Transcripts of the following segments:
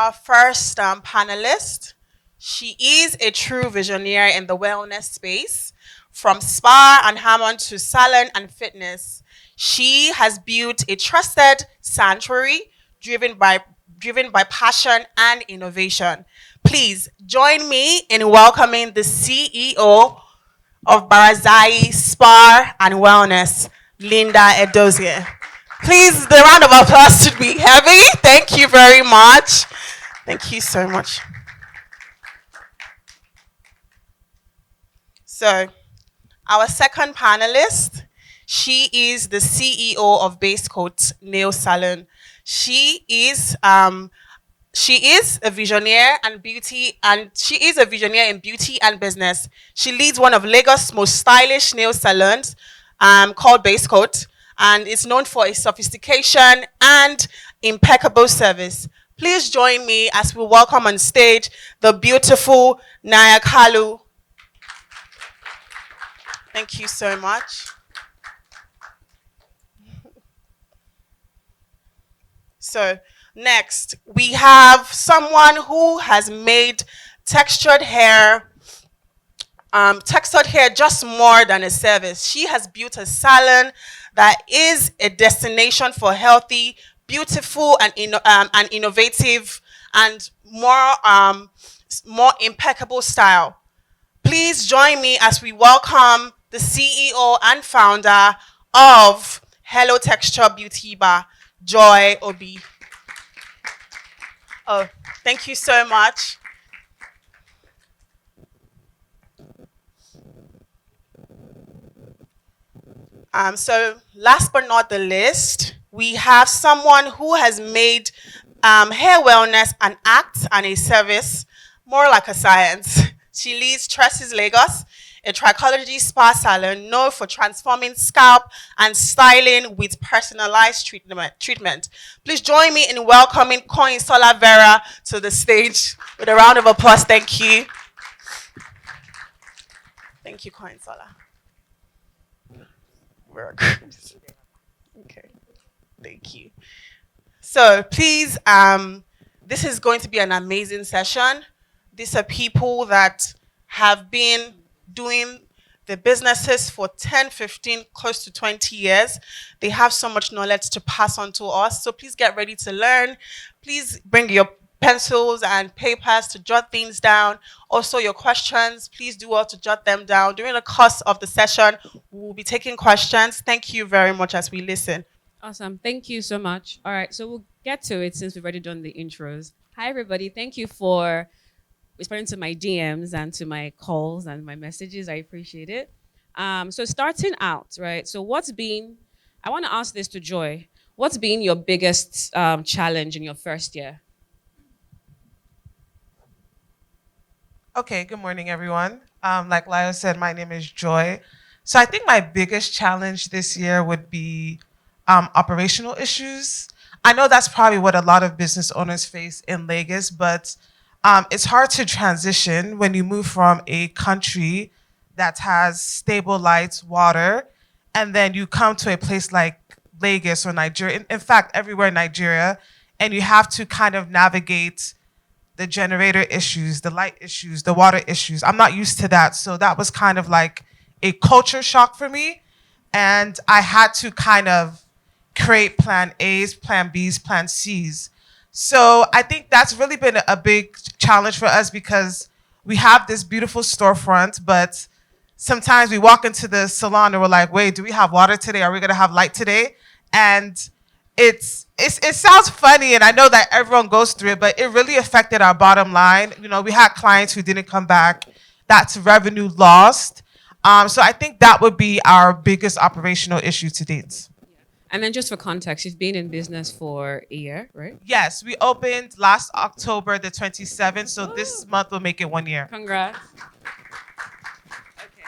our first panelist. She is a true visionary in the wellness space, from spa and Hammond to salon and fitness. She has built a trusted sanctuary driven by driven by passion and innovation. Please join me in welcoming the CEO of Barazai Spa and Wellness, Linda Edozie. Please, the round of applause should be heavy. Thank you very much. Thank you so much. So, our second panelist, she is the CEO of Base Coat Nail Salon. She is she is a visionaire and beauty, and she is a visionaire in beauty and business. She leads one of Lagos' most stylish nail salons, called Base Coat, and is known for its sophistication and impeccable service. Please join me as we welcome on stage the beautiful Naya Kalu. Thank you so much. So, next, we have someone who has made textured hair, textured hair just more than a service. She has built a salon that is a destination for healthy, beautiful, and innovative, and more impeccable style. Please join me as we welcome the CEO and founder of Hello Texture Beauty Bar, Joy Obi. Oh, thank you so much. So last but not the least, we have someone who has made hair wellness an act and a service, more like a science. She leads Tresses Lagos, a trichology spa salon known for transforming scalp and styling with personalized treatment. Please join me in welcoming Coin Sola Vera to the stage with a round of applause. Thank you. Thank you, Coin Sola. Okay, thank you. So please, this is going to be an amazing session. These are people that have been doing the businesses for 10, 15, close to 20 years. They have so much knowledge to pass on to us. So please get ready to learn. Please bring your pencils and papers to jot things down. Also, your questions, please do well to jot them down. During the course of the session, we will be taking questions. Thank you very much as we listen. Awesome. Thank you so much. All right. So we'll get to it since we've already done the intros. Hi, everybody. Thank you for responding to my DMs and to my calls and my messages. I appreciate it. So starting out, right? So I want to ask this to Joy. What's been your biggest challenge in your first year? Okay, good morning, everyone. Like Lyle said, my name is Joy. So I think my biggest challenge this year would be operational issues. I know that's probably what a lot of business owners face in Lagos, but it's hard to transition when you move from a country that has stable lights, water, and then you come to a place like Lagos or Nigeria, in fact, everywhere in Nigeria, and you have to kind of navigate the generator issues, the light issues, the water issues. I'm not used to that. So that was kind of like a culture shock for me. And I had to kind of create plan A's, plan B's, plan C's. So I think that's really been a big challenge for us because we have this beautiful storefront, but sometimes we walk into the salon and we're like, wait, do we have water today? Are we gonna have light today? And it sounds funny, and I know that everyone goes through it, but it really affected our bottom line. You know, we had clients who didn't come back. That's revenue lost. So I think that would be our biggest operational issue to date. And then just for context, you've been in business for a year, right? Yes, we opened last October the 27th, so this month will make it 1 year. Congrats. Okay.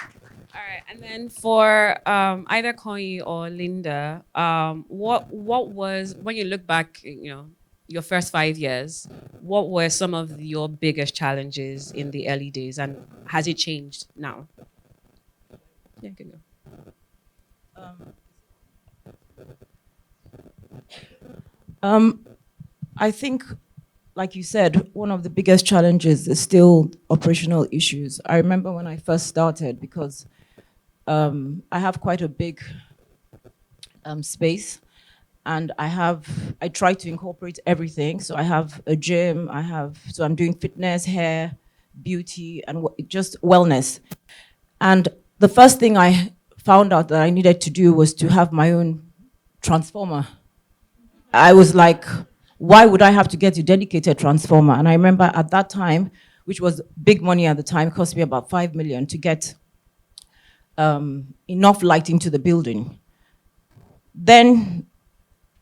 All right. And then for either Koi or Linda, what was when you look back, your first 5 years, what were some of your biggest challenges in the early days, and has it changed now? Yeah, you can go. Um, I think like you said, one of the biggest challenges is still operational issues. I remember when I first started, because I have quite a big space, and I try to incorporate everything. So I have a gym, so I'm doing fitness, hair, beauty, and just wellness. And the first thing I found out that I needed to do was to have my own transformer. I was like, why would I have to get a dedicated transformer? And I remember at that time, which was big money at the time, it cost me about 5 million to get enough lighting to the building. Then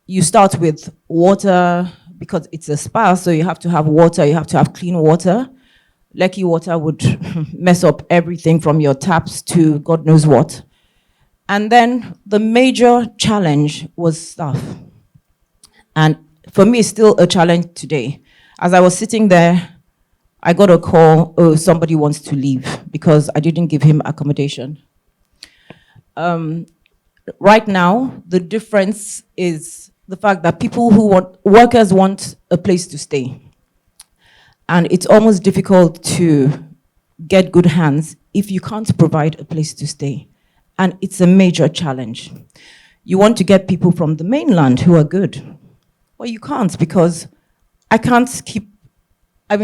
you start with water, because it's a spa, so you have to have water, you have to have clean water. Lecky water would mess up everything from your taps to God knows what. And then the major challenge was staff. And for me, it's still a challenge today. As I was sitting there, I got a call, oh, somebody wants to leave because I didn't give him accommodation. Right now, the difference is the fact that workers want a place to stay. And it's almost difficult to get good hands if you can't provide a place to stay. And it's a major challenge. You want to get people from the mainland who are good. Well, you can't, because I can't keep, I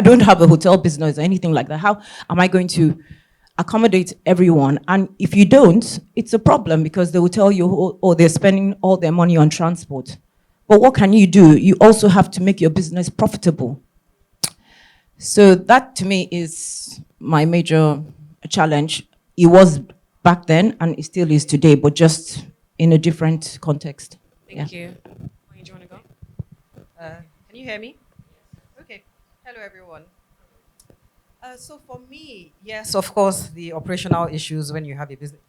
don't have a hotel business or anything like that. How am I going to accommodate everyone? And if you don't, it's a problem, because they will tell you, oh, they're spending all their money on transport. But what can you do? You also have to make your business profitable. So that, to me, is my major challenge. It was back then, and it still is today, but just in a different context. Thank you. Wayne, do you want to go? Can you hear me? Okay. Hello, everyone. So for me, yes, of course, the operational issues when you have a business,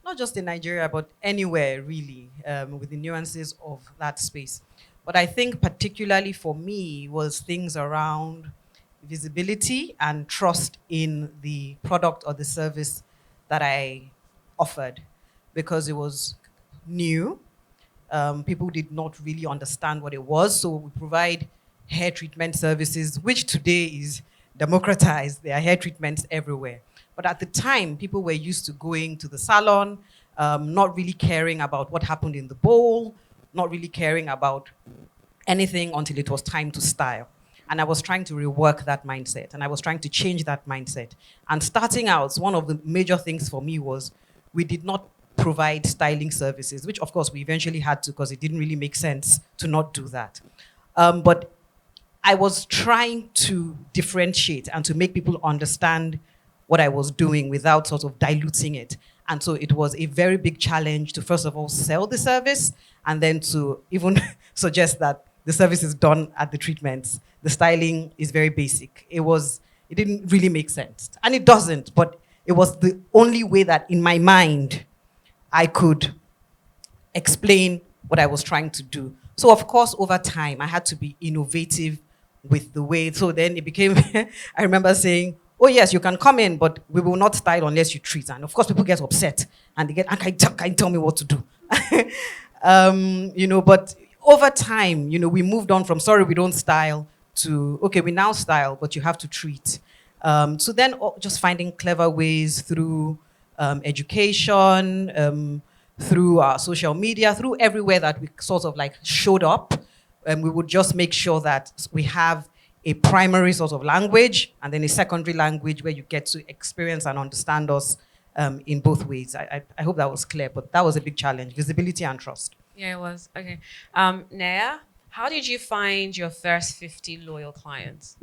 not just in Nigeria, but anywhere really, with the nuances of that space. But I think particularly for me was things around visibility and trust in the product or the service that I offered, because it was new. People did not really understand what it was. So we provide hair treatment services, which today is democratized. There are hair treatments everywhere. But at the time, people were used to going to the salon, not really caring about what happened in the bowl, not really caring about anything until it was time to style. And I was trying to rework that mindset, and I was trying to change that mindset. And starting out, one of the major things for me was we did not provide styling services, which of course we eventually had to, because it didn't really make sense to not do that. But I was trying to differentiate and to make people understand what I was doing without sort of diluting it. And so it was a very big challenge to, first of all, sell the service, and then to even suggest that the service is done at the treatments. The styling is very basic. It didn't really make sense. And it doesn't, but it was the only way that in my mind I could explain what I was trying to do. So of course, over time, I had to be innovative with the way. So then it became, I remember saying, oh yes, you can come in, but we will not style unless you treat. And of course, people get upset and they get, can you tell me what to do? But over time, we moved on from, sorry, we don't style, to, okay, we now style, but you have to treat. So then just finding clever ways through education, through our social media, through everywhere that we sort of like showed up. And we would just make sure that we have a primary sort of language and then a secondary language where you get to experience and understand us in both ways. I hope that was clear, but that was a big challenge, visibility and trust. Yeah, it was. Okay. Naya, how did you find your first 50 loyal clients?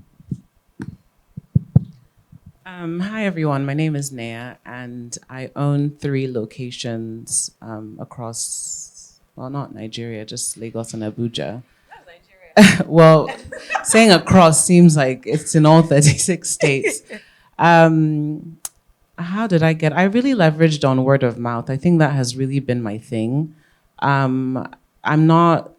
Hi, everyone. My name is Naya, and I own 3 locations across, well, not Nigeria, just Lagos and Abuja. That's Nigeria. Well, saying across seems like it's in all 36 states. How did I really leveraged on word of mouth. I think that has really been my thing. I'm not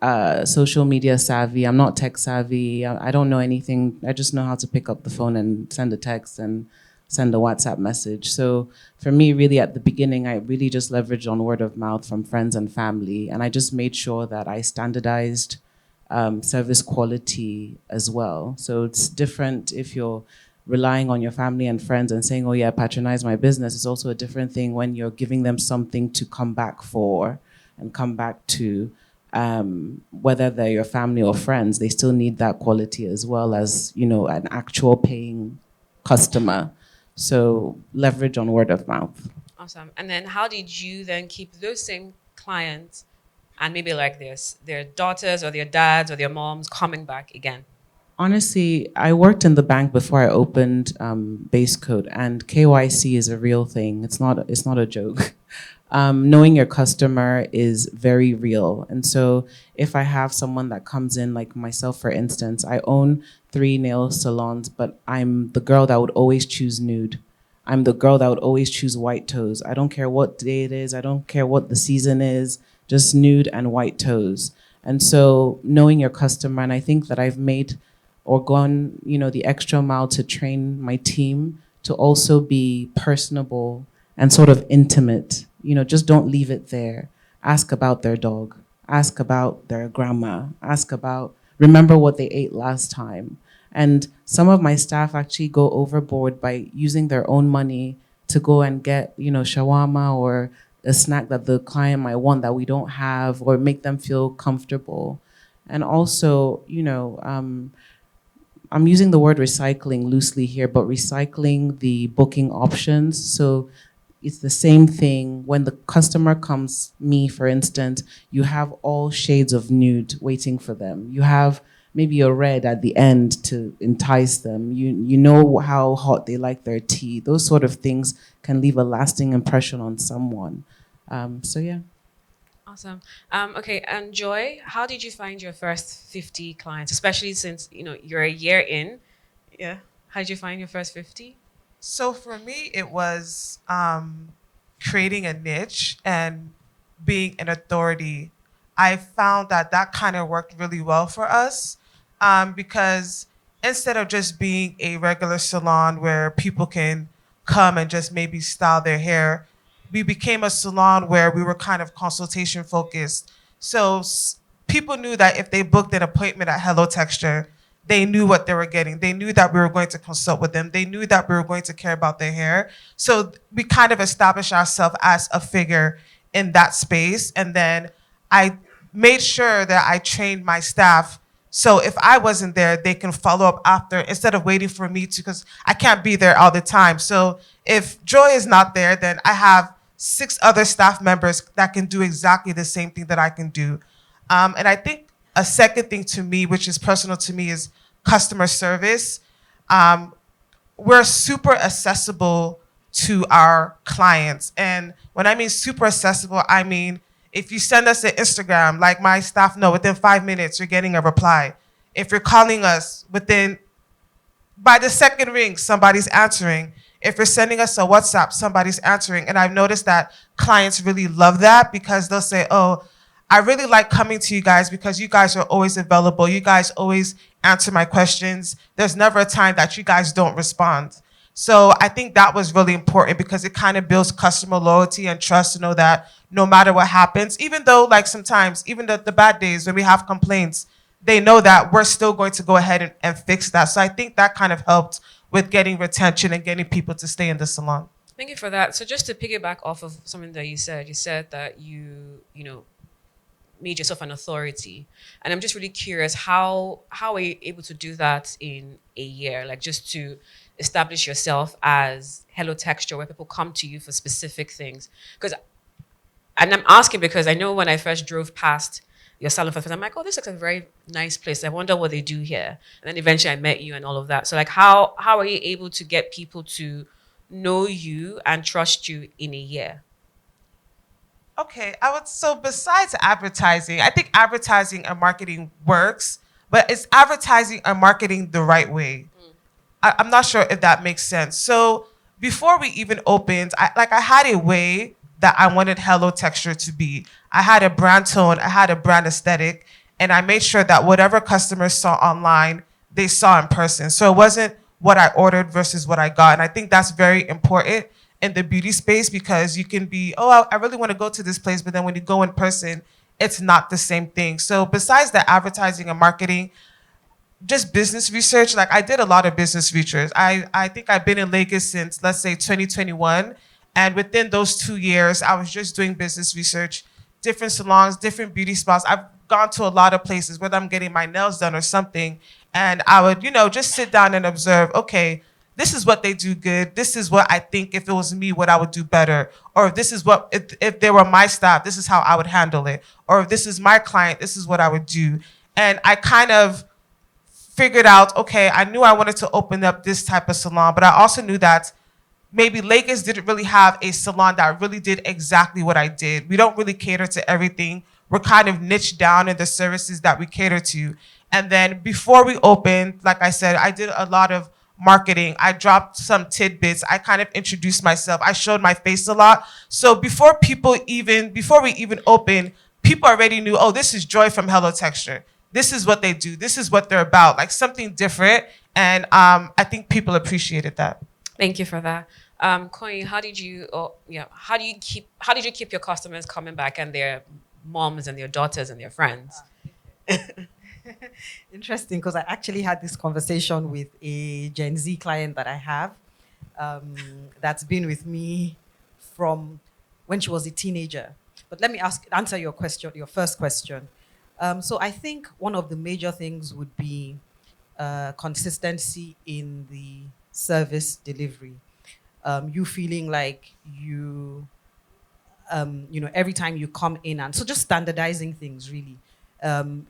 social media savvy. I'm not tech savvy. I don't know anything. I just know how to pick up the phone and send a text and send a WhatsApp message. So for me, really at the beginning, I really just leveraged on word of mouth from friends and family. And I just made sure that I standardized service quality as well. So it's different if you're relying on your family and friends and saying, oh yeah, patronize my business. It's also a different thing when you're giving them something to come back for and come back to. Whether they're your family or friends, they still need that quality as well as, an actual paying customer. So leverage on word of mouth. Awesome. And then how did you then keep those same clients and maybe like this, their daughters or their dads or their moms coming back again? Honestly, I worked in the bank before I opened Base Code, and KYC is a real thing. It's not a joke. Knowing your customer is very real. And so if I have someone that comes in, like myself, for instance, I own 3 nail salons, but I'm the girl that would always choose nude. I'm the girl that would always choose white toes. I don't care what day it is. I don't care what the season is, just nude and white toes. And so knowing your customer, and I think that I've made or gone, the extra mile to train my team to also be personable and sort of intimate. Just don't leave it there. Ask about their dog. Ask about their grandma. Remember what they ate last time. And some of my staff actually go overboard by using their own money to go and get, shawarma or a snack that the client might want that we don't have, or make them feel comfortable. And also, I'm using the word recycling loosely here, but recycling the booking options. So it's the same thing when the customer comes, me for instance, you have all shades of nude waiting for them. You have maybe a red at the end to entice them. You know how hot they like their tea. Those sort of things can leave a lasting impression on someone. So yeah. Awesome. Okay, and Joy, how did you find your first 50 clients, especially since you're a year in? Yeah. How did you find your first 50? So for me, it was creating a niche and being an authority. I found that kind of worked really well for us because instead of just being a regular salon where people can come and just maybe style their hair, we became a salon where we were kind of consultation focused. So people knew that if they booked an appointment at Hello Texture, they knew what they were getting. They knew that we were going to consult with them. They knew that we were going to care about their hair. So we kind of established ourselves as a figure in that space. And then I made sure that I trained my staff. So if I wasn't there, they can follow up after instead of waiting for me to, because I can't be there all the time. So if Joy is not there, then I have 6 other staff members that can do exactly the same thing that I can do. And I think a second thing to me, which is personal to me, is customer service. We're super accessible to our clients. And when I mean super accessible, I mean, if you send us an Instagram, like my staff know, within 5 minutes, you're getting a reply. If you're calling us by the second ring, somebody's answering. If you're sending us a WhatsApp, somebody's answering. And I've noticed that clients really love that because they'll say, oh, I really like coming to you guys because you guys are always available. You guys always answer my questions. There's never a time that you guys don't respond. So I think that was really important because it kind of builds customer loyalty and trust to know that no matter what happens, even though like sometimes, even the bad days when we have complaints, they know that we're still going to go ahead and fix that. So I think that kind of helped with getting retention and getting people to stay in the salon. Thank you for that. So just to piggyback off of something that you said that you made yourself an authority. And I'm just really curious, how are you able to do that in a year? Like just to establish yourself as Hello Texture, where people come to you for specific things. And I'm asking because I know when I first drove past your salon for the first time, I'm like, oh, this looks like a very nice place. I wonder what they do here. And then eventually I met you and all of that. So like how are you able to get people to know you and trust you in a year? Okay, so besides advertising, I think advertising and marketing works, but it's advertising and marketing the right way. I'm not sure if that makes sense. So before we even opened, I had a way that I wanted Hello Texture to be. I had a brand tone, I had a brand aesthetic, and I made sure that whatever customers saw online, they saw in person. So it wasn't what I ordered versus what I got. And I think that's very important in the beauty space because you can be, oh, I really want to go to this place, but then when you go in person, it's not the same thing. So besides the advertising and marketing, just business research. Like I did a lot of business research. I think I've been in Lagos since, let's say, 2021. And within those 2 years, I was just doing business research, different salons, different beauty spas. I've gone to a lot of places, whether I'm getting my nails done or something. And I would, just sit down and observe, okay, this is what they do good. This is what I think if it was me, what I would do better. Or if this is what, if they were my staff, this is how I would handle it. Or if this is my client, this is what I would do. And I kind of figured out, okay, I knew I wanted to open up this type of salon, but I also knew that maybe Lagos didn't really have a salon that really did exactly what I did. We don't really cater to everything. We're kind of niched down in the services that we cater to. And then before we opened, like I said, I did a lot of marketing. I dropped some tidbits. I kind of introduced myself. I showed my face a lot. So before we even opened, people already knew, oh, this is Joy from Hello Texture. This is what they do. This is what they're about, like something different. And I think people appreciated that. Thank you for that. Koyi, how did you keep your customers coming back and their moms and their daughters and their friends? Interesting, because I actually had this conversation with a Gen Z client that I have that's been with me from when she was a teenager. But let me answer your first question. So I think one of the major things would be consistency in the service delivery. You feeling like every time you come in, and so just standardizing things really.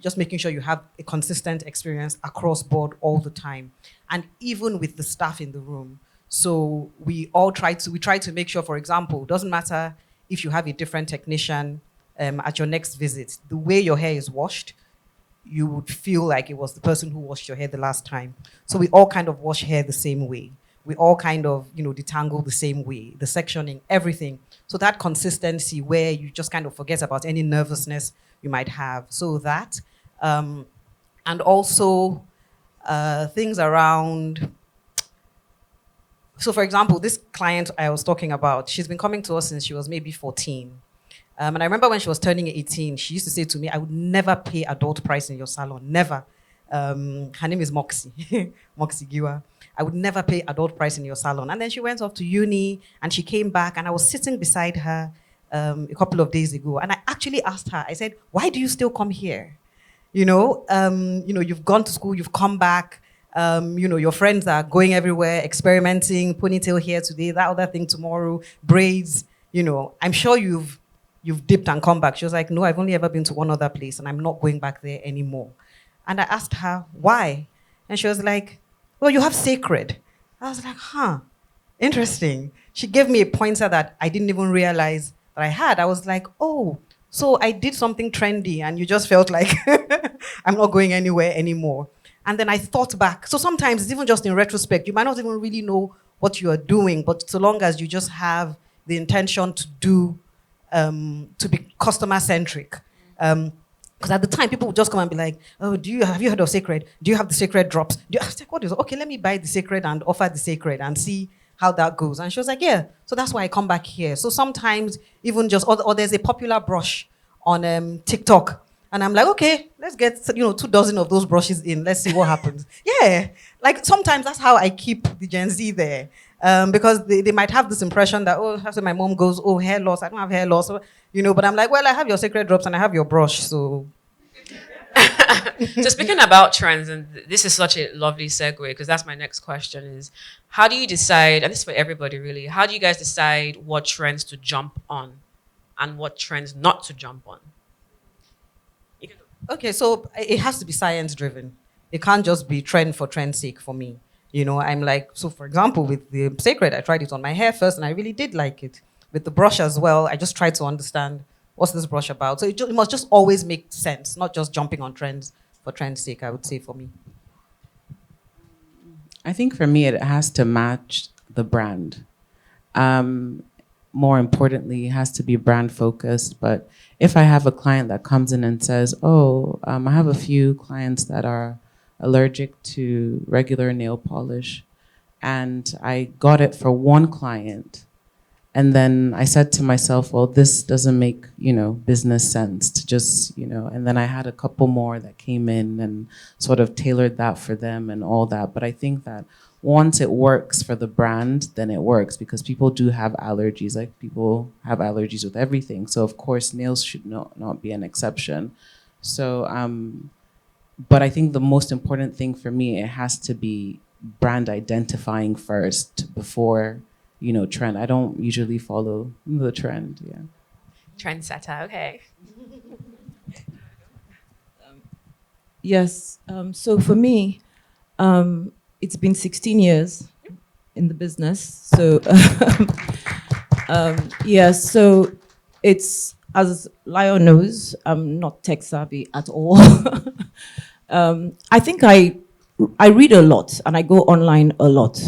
Just making sure you have a consistent experience across board all the time, and even with the staff in the room. So we try to make sure, for example, doesn't matter if you have a different technician at your next visit, the way your hair is washed, you would feel like it was the person who washed your hair the last time. So we all kind of wash hair the same way. We all kind of, detangle the same way, the sectioning, everything. So that consistency where you just kind of forget about any nervousness you might have. So that, and also things around, so for example, this client I was talking about, she's been coming to us since she was maybe 14. And I remember when she was turning 18, she used to say to me, I would never pay adult price in your salon, never. Her name is Moxie, Moxie Giwa. I would never pay adult price in your salon. And then she went off to uni and she came back and I was sitting beside her a couple of days ago. And I actually asked her, I said, why do you still come here? You've gone to school, you've come back, your friends are going everywhere, experimenting, ponytail here today, that other thing tomorrow, braids, I'm sure you've dipped and come back. She was like, no, I've only ever been to one other place and I'm not going back there anymore. And I asked her, why? And she was like, well, you have sacred. I was like, interesting. She gave me a pointer that I didn't even realize that I had. I was like, oh, so I did something trendy and you just felt like I'm not going anywhere anymore. And then I thought back. So sometimes, it's even just in retrospect, you might not even really know what you are doing, but so long as you just have the intention to do, to be customer-centric. Because at the time, people would just come and be like, oh, have you heard of Sacred? Do you have the Sacred drops? I was like, what is it? Okay, let me buy the Sacred and offer the Sacred and see how that goes. And she was like, yeah. So that's why I come back here. So sometimes even just, or there's a popular brush on TikTok. And I'm like, okay, let's get 24 of those brushes in. Let's see what happens. Yeah. Like sometimes that's how I keep the Gen Z there. Because they might have this impression that, after my mom goes, oh, hair loss, I don't have hair loss. But I'm like, well, I have your Sacred drops and I have your brush, so. So speaking about trends, and this is such a lovely segue because that's my next question is, how do you decide, and this is for everybody really, how do you guys decide what trends to jump on and what trends not to jump on? Okay, so it has to be science driven. It can't just be trend for trend's sake for me. I'm like, so for example, with the Sacred, I tried it on my hair first and I really did like it. With the brush as well, I just tried to understand what's this brush about. So it must just always make sense, not just jumping on trends for trend's sake, I would say for me. I think for me, it has to match the brand. More importantly, it has to be brand focused. But if I have a client that comes in and says, I have a few clients that are allergic to regular nail polish, and I got it for one client, And then I said to myself, well, this doesn't make, business sense to just, and then I had a couple more that came in and sort of tailored that for them and all that. But I think that once it works for the brand, then it works, because people do have allergies. Like, people have allergies with everything. So of course, nails should not be an exception. So, but I think the most important thing for me, it has to be brand identifying first before, trend. I don't usually follow the trend. Yeah. Trendsetter, okay. Yes. So for me, it's been 16 years in the business. So yeah. So it's, as Lio knows, I'm not tech savvy at all. I think I read a lot and I go online a lot.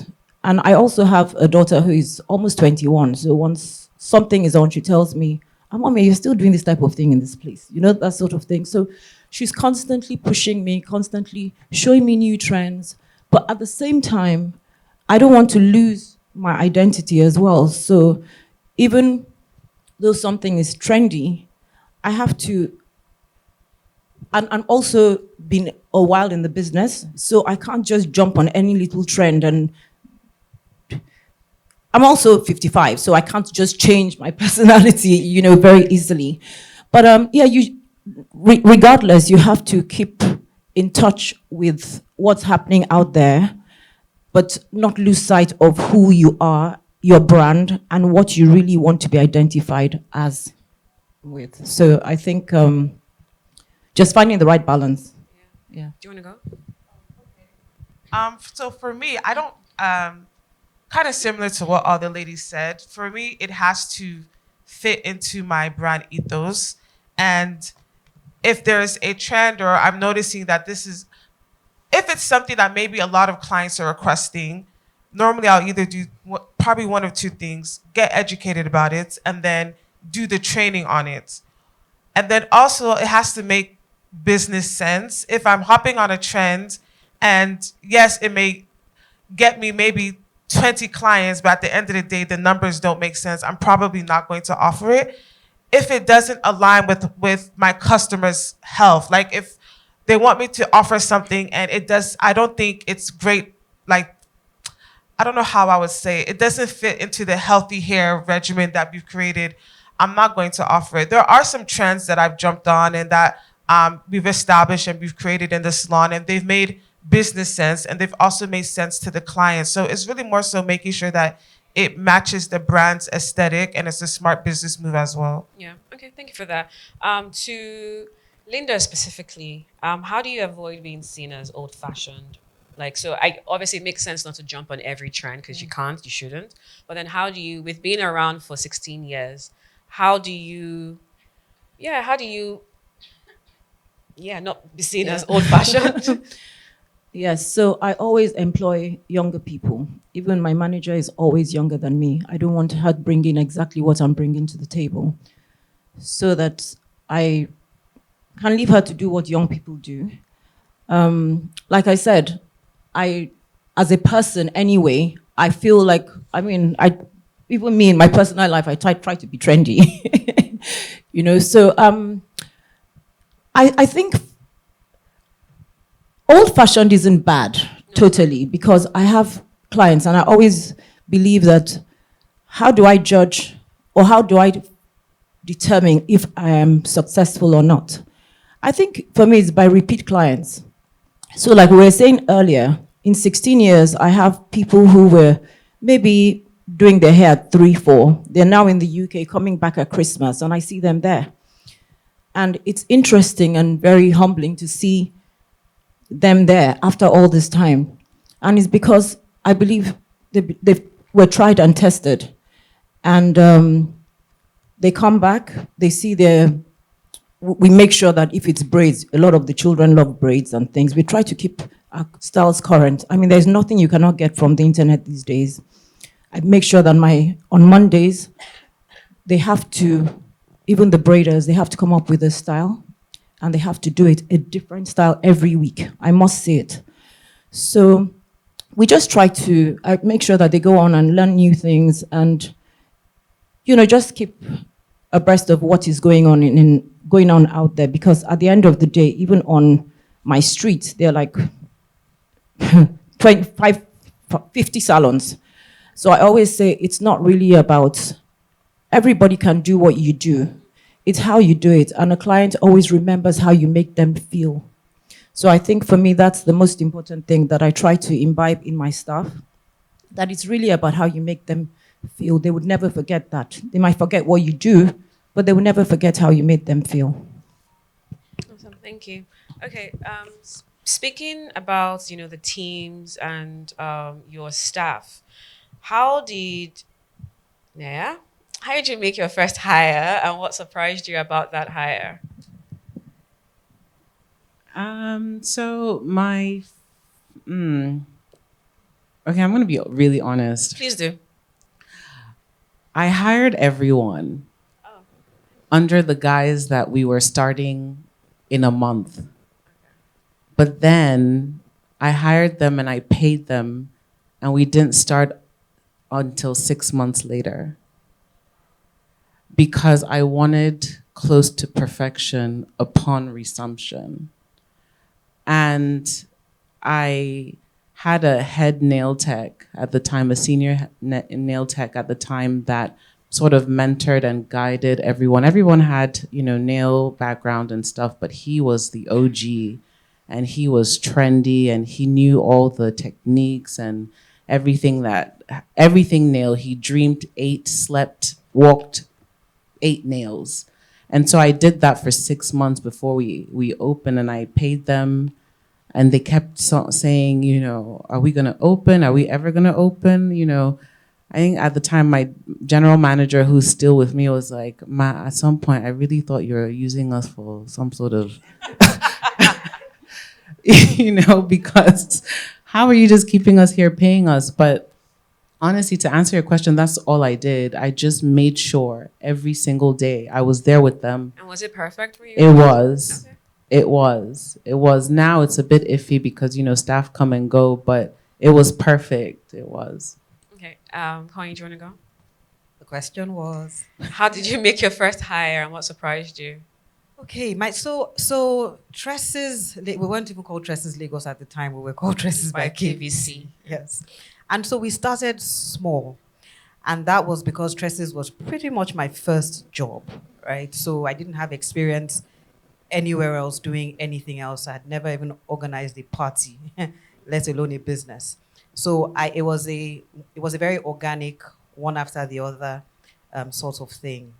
And I also have a daughter who is almost 21. So once something is on, she tells me, "Oh, Mommy, you're still doing this type of thing in this place." That sort of thing. So she's constantly pushing me, constantly showing me new trends. But at the same time, I don't want to lose my identity as well. So even though something is trendy, I have to, and I'm also been a while in the business, so I can't just jump on any little trend. And I'm also 55, so I can't just change my personality, very easily. But yeah, regardless, you have to keep in touch with what's happening out there, but not lose sight of who you are, your brand, and what you really want to be identified as with. So I think just finding the right balance. Yeah. Do you want to go? So for me, I don't, kind of similar to what all the ladies said. For me, it has to fit into my brand ethos. And if there's a trend, or I'm noticing that if it's something that maybe a lot of clients are requesting, normally I'll either do probably one of two things: get educated about it and then do the training on it. And then also it has to make business sense. If I'm hopping on a trend, and yes, it may get me maybe 20 clients, but at the end of the day, the numbers don't make sense, I'm probably not going to offer it. If it doesn't align with my customers' health, like if they want me to offer something and I don't think it's great, like, I don't know how I would say it doesn't fit into the healthy hair regimen that we've created, I'm not going to offer it. There are some trends that I've jumped on and that we've established and we've created in the salon, and they've made business sense, and they've also made sense to the client. So it's really more so making sure that it matches the brand's aesthetic, and it's a smart business move as well. Yeah. Okay. Thank you for that. To Linda specifically, how do you avoid being seen as old-fashioned? Like, so obviously it makes sense not to jump on every trend, because you can't, you shouldn't. But then how do you, with being around for 16 years, how do you not be seen as old-fashioned? Yes, so I always employ younger people. Even my manager is always younger than me. I don't want her bringing exactly what I'm bringing to the table, so that I can leave her to do what young people do. Like I said, as a person anyway, I feel like, even me in my personal life, I try to be trendy. So I think old-fashioned isn't bad, totally, because I have clients and I always believe that, how do I judge, or how do I determine if I am successful or not? I think for me it's by repeat clients. So like we were saying earlier, in 16 years, I have people who were maybe doing their hair at 3, 4. They're now in the UK coming back at Christmas, and I see them there. And it's interesting and very humbling to see them there after all this time. And it's because I believe they were tried and tested. And they come back, they see we make sure that if it's braids, a lot of the children love braids and things. We try to keep our styles current. There's nothing you cannot get from the internet these days. I make sure that on Mondays, they have to, even the braiders, they have to come up with a style, and they have to do it a different style every week. I must say it. So we just try to make sure that they go on and learn new things, and just keep abreast of what is going on going on out there, because at the end of the day, even on my street, there are like 25, 50 salons. So I always say it's not really about everybody can do what you do. It's how you do it. And a client always remembers how you make them feel. So I think for me, that's the most important thing that I try to imbibe in my staff, that it's really about how you make them feel. They would never forget that. They might forget what you do, but they will never forget how you made them feel. Awesome, thank you. Okay, speaking about the teams and your staff, how did yeah how did you make your first hire, and what surprised you about that hire? So my, okay, I'm gonna be really honest. Please do. I hired everyone Oh. under the guise that we were starting in a month. But then I hired them and I paid them, and we didn't start until 6 months later, because I wanted close to perfection upon resumption. And I had a head nail tech at the time, a senior nail tech at the time, that sort of mentored and guided everyone. Everyone had, nail background and stuff, but he was the OG, and he was trendy, and he knew all the techniques and everything nail. He dreamed 8, slept, walked 8 nails. And so I did that for 6 months before we opened, and I paid them. And they kept saying, are we going to open? Are we ever going to open? I think at the time, my general manager, who's still with me, was like, Ma, at some point, I really thought you were using us for some sort of, because how are you just keeping us here, paying us? But honestly, to answer your question, that's all I did. I just made sure every single day I was there with them. And was it perfect for you? It was. Okay. It was. Now it's a bit iffy because, staff come and go, but it was perfect. It was. Okay. Connie, do you want to go? The question was, how did you make your first hire, and what surprised you? okay, so Tresses, we weren't even called Tresses Lagos at the time. We were called Tresses by KVC. Yes. And so we started small. And that was because Tresses was pretty much my first job, right? So I didn't have experience anywhere else doing anything else. I had never even organized a party, let alone a business. So it was a very organic, one after the other sort of thing.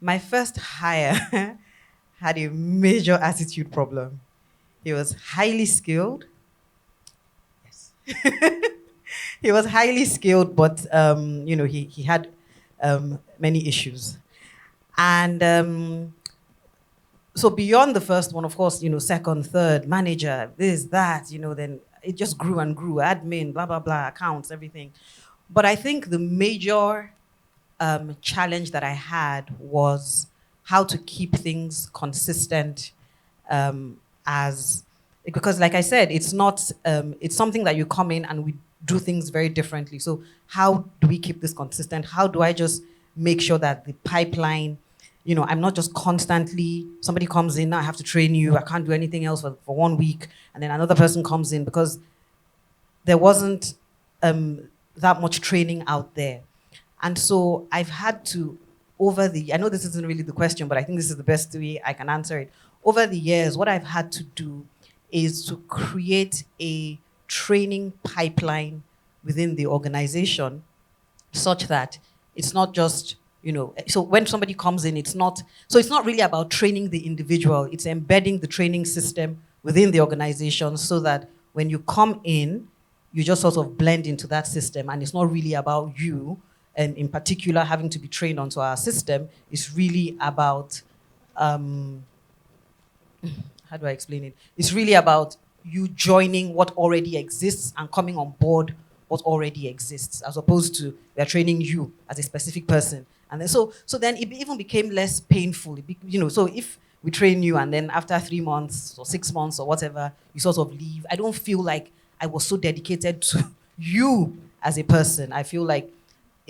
My first hire had a major attitude problem. He was highly skilled. Yes. He was highly skilled, but he had many issues. And so beyond the first one, of course, second, third, manager, this, that, then it just grew and grew, admin, blah, blah, blah, accounts, everything. But I think the major challenge that I had was how to keep things consistent because like I said, it's not, it's something that you come in and we do things very differently. So how do we keep this consistent? How do I just make sure that the pipeline, I'm not just constantly, somebody comes in, now I have to train you, I can't do anything else for 1 week, and then another person comes in, because there wasn't that much training out there. And so I've had to, I know this isn't really the question, but I think this is the best way I can answer it. Over the years, what I've had to do is to create a training pipeline within the organization such that it's not just, so when somebody comes in, it's not really about training the individual, it's embedding the training system within the organization so that when you come in, you just sort of blend into that system, and it's not really about you, and in particular having to be trained onto our system. It's really about, how do I explain it? It's really about you joining what already exists and coming on board what already exists, as opposed to they're training you as a specific person. And then so then it even became less painful. So if we train you and then after 3 months or 6 months or whatever, you sort of leave, I don't feel like I was so dedicated to you as a person. I feel like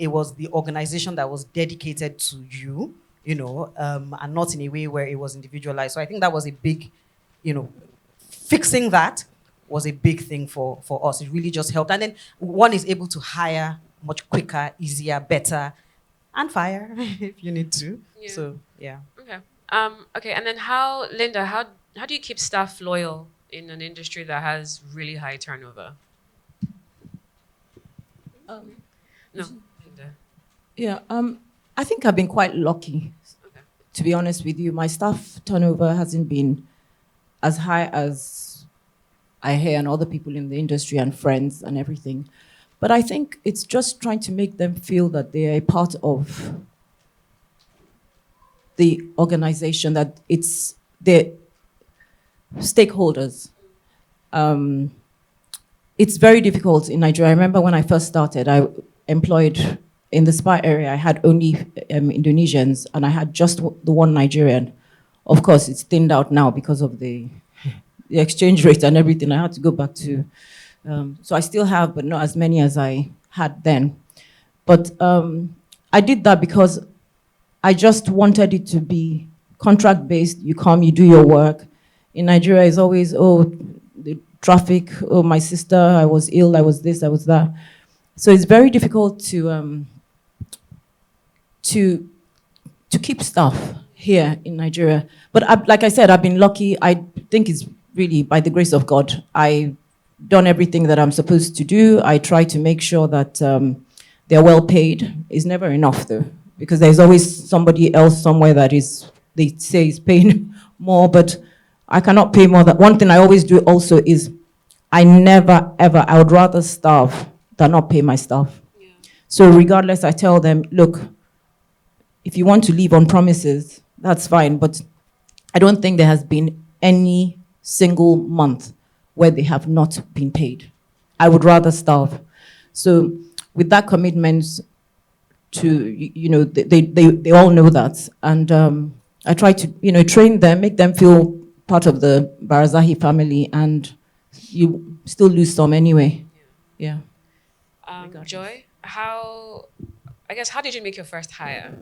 it was the organization that was dedicated to you, and not in a way where it was individualized. So I think that was a big, fixing that was a big thing for us. It really just helped. And then one is able to hire much quicker, easier, better, and fire if you need to. Yeah. So yeah. Okay. Okay. And then Linda, how do you keep staff loyal in an industry that has really high turnover? No, Linda. Yeah, I think I've been quite lucky, Okay. to be honest with you. My staff turnover hasn't been as high as I hear and other people in the industry and friends and everything. But I think it's just trying to make them feel that they are a part of the organization, that it's their stakeholders. It's very difficult in Nigeria. I remember when I first started, I employed in the spa area, I had only Indonesians, and I had just the one Nigerian. Of course, it's thinned out now because of the exchange rate and everything. I had to go back to, so I still have, but not as many as I had then. But I did that because I just wanted it to be contract-based. You come, you do your work. In Nigeria, it's always, oh, the traffic, oh, my sister, I was ill, I was this, I was that. So it's very difficult to keep staff here in Nigeria. But like I said, I've been lucky. I think it's really by the grace of God. I've done everything that I'm supposed to do. I try to make sure that they're well paid. It's never enough though, because there's always somebody else somewhere that they say is paying more, but I cannot pay more. One thing I always do also is I never, ever, I would rather starve than not pay my staff. Yeah. So regardless, I tell them, look, if you want to leave on promises, that's fine, but I don't think there has been any single month where they have not been paid. I would rather starve. So with that commitment to, they all know that. And I try to, train them, make them feel part of the Barazahi family, and you still lose some anyway. Yeah. Joy, how did you make your first hire?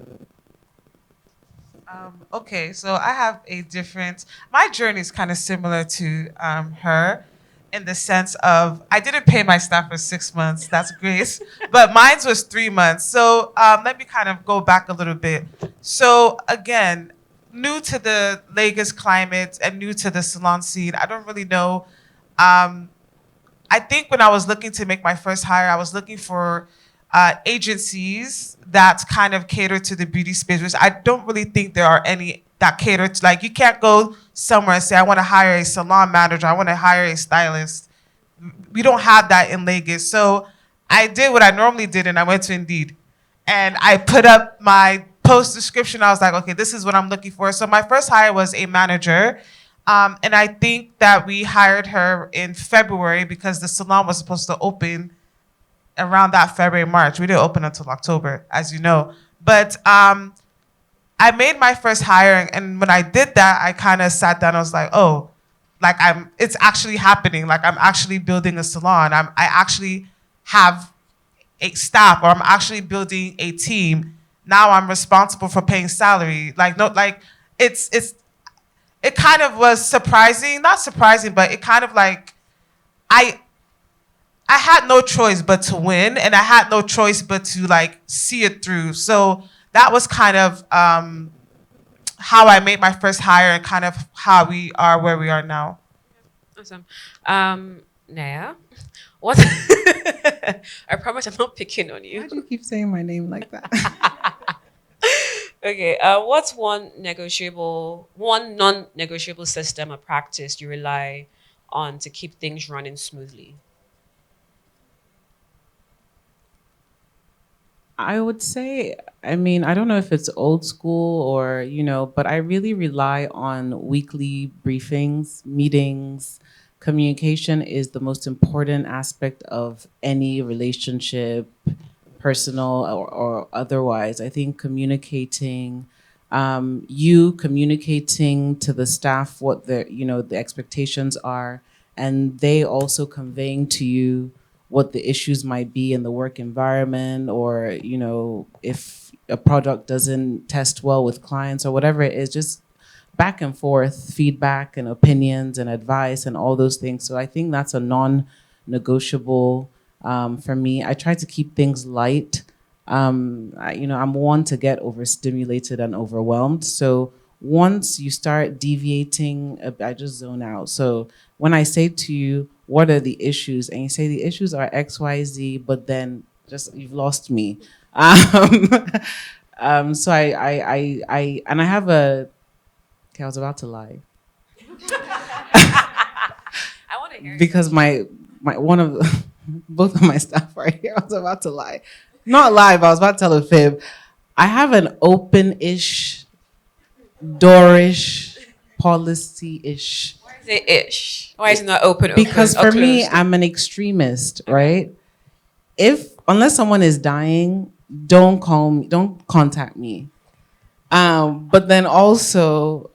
Okay, so I have my journey is kind of similar to her in the sense of I didn't pay my staff for 6 months, that's great, but mine was 3 months. So let me kind of go back a little bit. So again, new to the Lagos climate and new to the salon scene, I don't really know. I think when I was looking to make my first hire, I was looking for agencies that kind of cater to the beauty space, which I don't really think there are any that cater to, like, you can't go somewhere and say, I want to hire a salon manager, I want to hire a stylist. We don't have that in Lagos. So I did what I normally did, and I went to Indeed. And I put up my post description. I was like, okay, this is what I'm looking for. So my first hire was a manager. And I think that we hired her in February because the salon was supposed to open around that February, March. We didn't open until October, as you know. But I made my first hire, and when I did that, I kind of sat down. I was like, oh, like it's actually happening. Like I'm actually building a salon. I actually have a staff, or I'm actually building a team. Now I'm responsible for paying salary. It kind of was surprising, not surprising, but it kind of like I had no choice but to win, and I had no choice but to like see it through. So that was kind of how I made my first hire, and kind of how we are where we are now. Awesome. Naya, what? I promise I'm not picking on you. Why do you keep saying my name like that? Okay. What's one non-negotiable system or practice you rely on to keep things running smoothly? I would say, I mean, I don't know if it's old school or, but I really rely on weekly briefings, meetings. Communication is the most important aspect of any relationship, personal or otherwise. I think communicating, you communicating to the staff what the expectations are, and they also conveying to you what the issues might be in the work environment, or if a product doesn't test well with clients or whatever it is, just back and forth feedback and opinions and advice and all those things. So I think that's a non-negotiable for me. I try to keep things light. I'm one to get overstimulated and overwhelmed. So once you start deviating, I just zone out. So when I say to you, what are the issues? And you say the issues are X, Y, Z, but then just you've lost me. Um, so and I have a, okay, I was about to lie. I want to hear it. Because my one of both of my staff are here. I was about to lie. Not lie, but I was about to tell a fib. I have an open-ish, doorish, policy-ish. Why is it ish? Why is it not open? Because open, or for me, closed? I'm an extremist, right? Unless someone is dying, don't call me, don't contact me. But then also,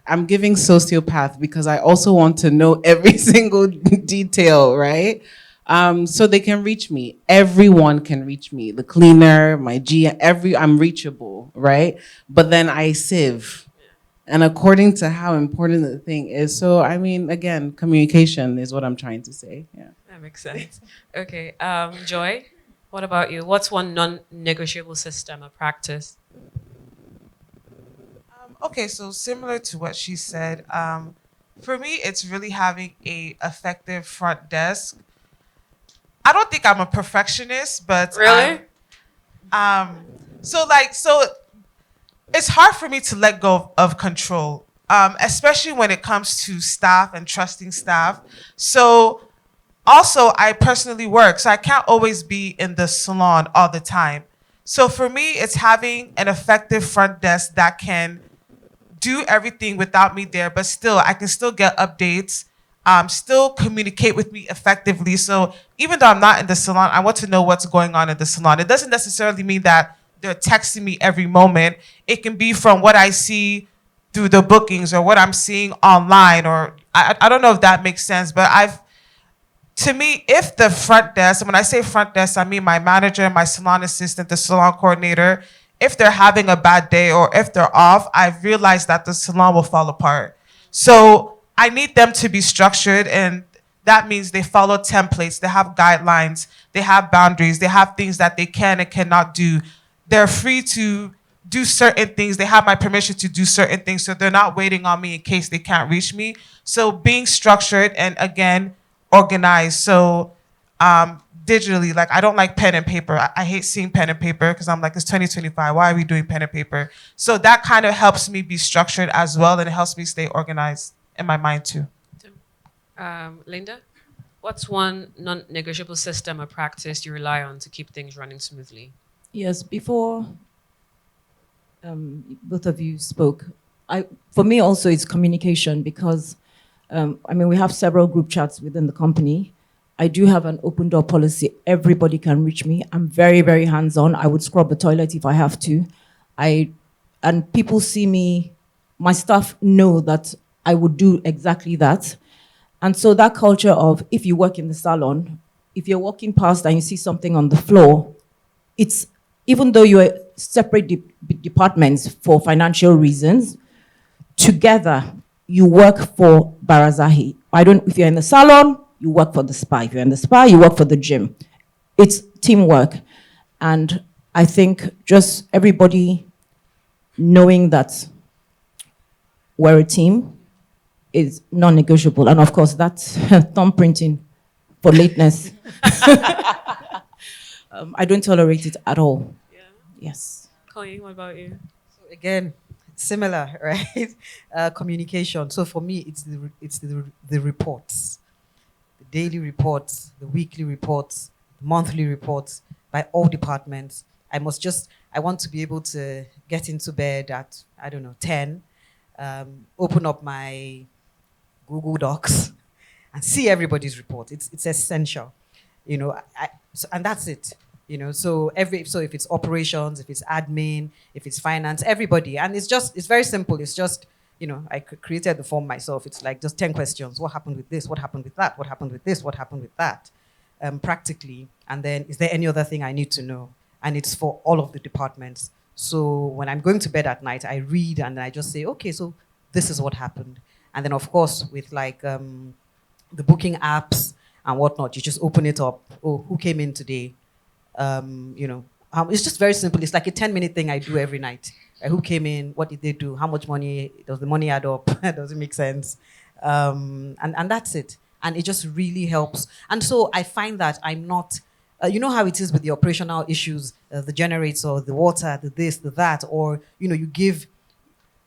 I'm giving sociopath because I also want to know every single detail, right? So they can reach me. Everyone can reach me. The cleaner, my I'm reachable, right? But then I sieve. And according to how important the thing is. So, I mean, again, communication is what I'm trying to say. Yeah. That makes sense. Okay, Joy, what about you? What's one non-negotiable system or practice? Okay, so similar to what she said, for me, it's really having a effective front desk. I don't think I'm a perfectionist, but Really? so it's hard for me to let go of control, especially when it comes to staff and trusting staff. So also, I personally work, so I can't always be in the salon all the time. So for me, it's having an effective front desk that can do everything without me there, but still, I can still get updates, still communicate with me effectively. So even though I'm not in the salon, I want to know what's going on in the salon. It doesn't necessarily mean that they're texting me every moment. It can be from what I see through the bookings or what I'm seeing online, or I don't know if that makes sense, but to me, if the front desk, and when I say front desk, I mean my manager, my salon assistant, the salon coordinator, if they're having a bad day or if they're off, I've realized that the salon will fall apart. So I need them to be structured, and that means they follow templates, they have guidelines, they have boundaries, they have things that they can and cannot do. They're free to do certain things. They have my permission to do certain things, so they're not waiting on me in case they can't reach me. So being structured and, again, organized. So digitally, like, I don't like pen and paper. I hate seeing pen and paper because I'm like, it's 2025. Why are we doing pen and paper? So that kind of helps me be structured as well, and it helps me stay organized in my mind too. Linda, what's one non-negotiable system or practice you rely on to keep things running smoothly? Yes, before both of you spoke, for me also it's communication, because we have several group chats within the company. I do have an open door policy. Everybody can reach me. I'm very, very hands-on. I would scrub the toilet if I have to. And people see me, my staff know that I would do exactly that. And so that culture of, if you work in the salon, if you're walking past and you see something on the floor, it's, even though you're separate departments for financial reasons, together you work for Barazahi. If you're in the salon, you work for the spa. If you're in the spa, you work for the gym. It's teamwork. And I think just everybody knowing that we're a team is non-negotiable. And of course, that's thumb printing for lateness. I don't tolerate it at all. Yeah. Yes. Colleen, what about you? So again, similar, right? Communication. So for me, it's the reports, the daily reports, the weekly reports, the monthly reports by all departments. I want to be able to get into bed at, 10, open up my Google Docs and see everybody's report. It's essential, and that's it. So if it's operations, if it's admin, if it's finance, everybody, and it's very simple. It's just, I created the form myself. It's like just 10 questions. What happened with this? What happened with that? What happened with this? What happened with that? practically, and then is there any other thing I need to know? And it's for all of the departments. So when I'm going to bed at night, I read and I just say, okay, so this is what happened. And then of course with like the booking apps and whatnot, you just open it up. Oh, who came in today? It's just very simple. It's like a 10-minute thing I do every night. Who came in? What did they do? How much money? Does the money add up? Does it make sense? And that's it. And it just really helps. And so I find that I'm not, you know how it is with the operational issues, the generator, the water, the this, the that, or, you give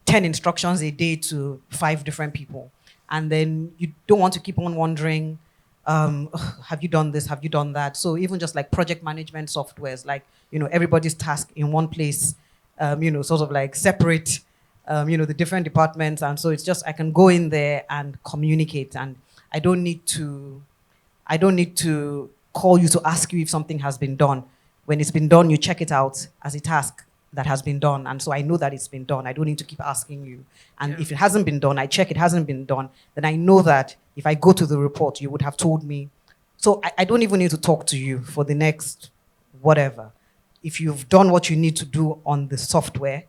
10 instructions a day to 5 different people. And then you don't want to keep on wondering, have you done this? Have you done that? So even just like project management softwares, like, everybody's task in one place, sort of like separate, the different departments. And so it's just, I can go in there and communicate, and I don't need to call you to ask you if something has been done. When it's been done, you check it out as a task that has been done. And so I know that it's been done. I don't need to keep asking you. And if it hasn't been done, I check it hasn't been done. Then I know that if I go to the report, you would have told me. So I don't even need to talk to you for the next whatever. If you've done what you need to do on the software,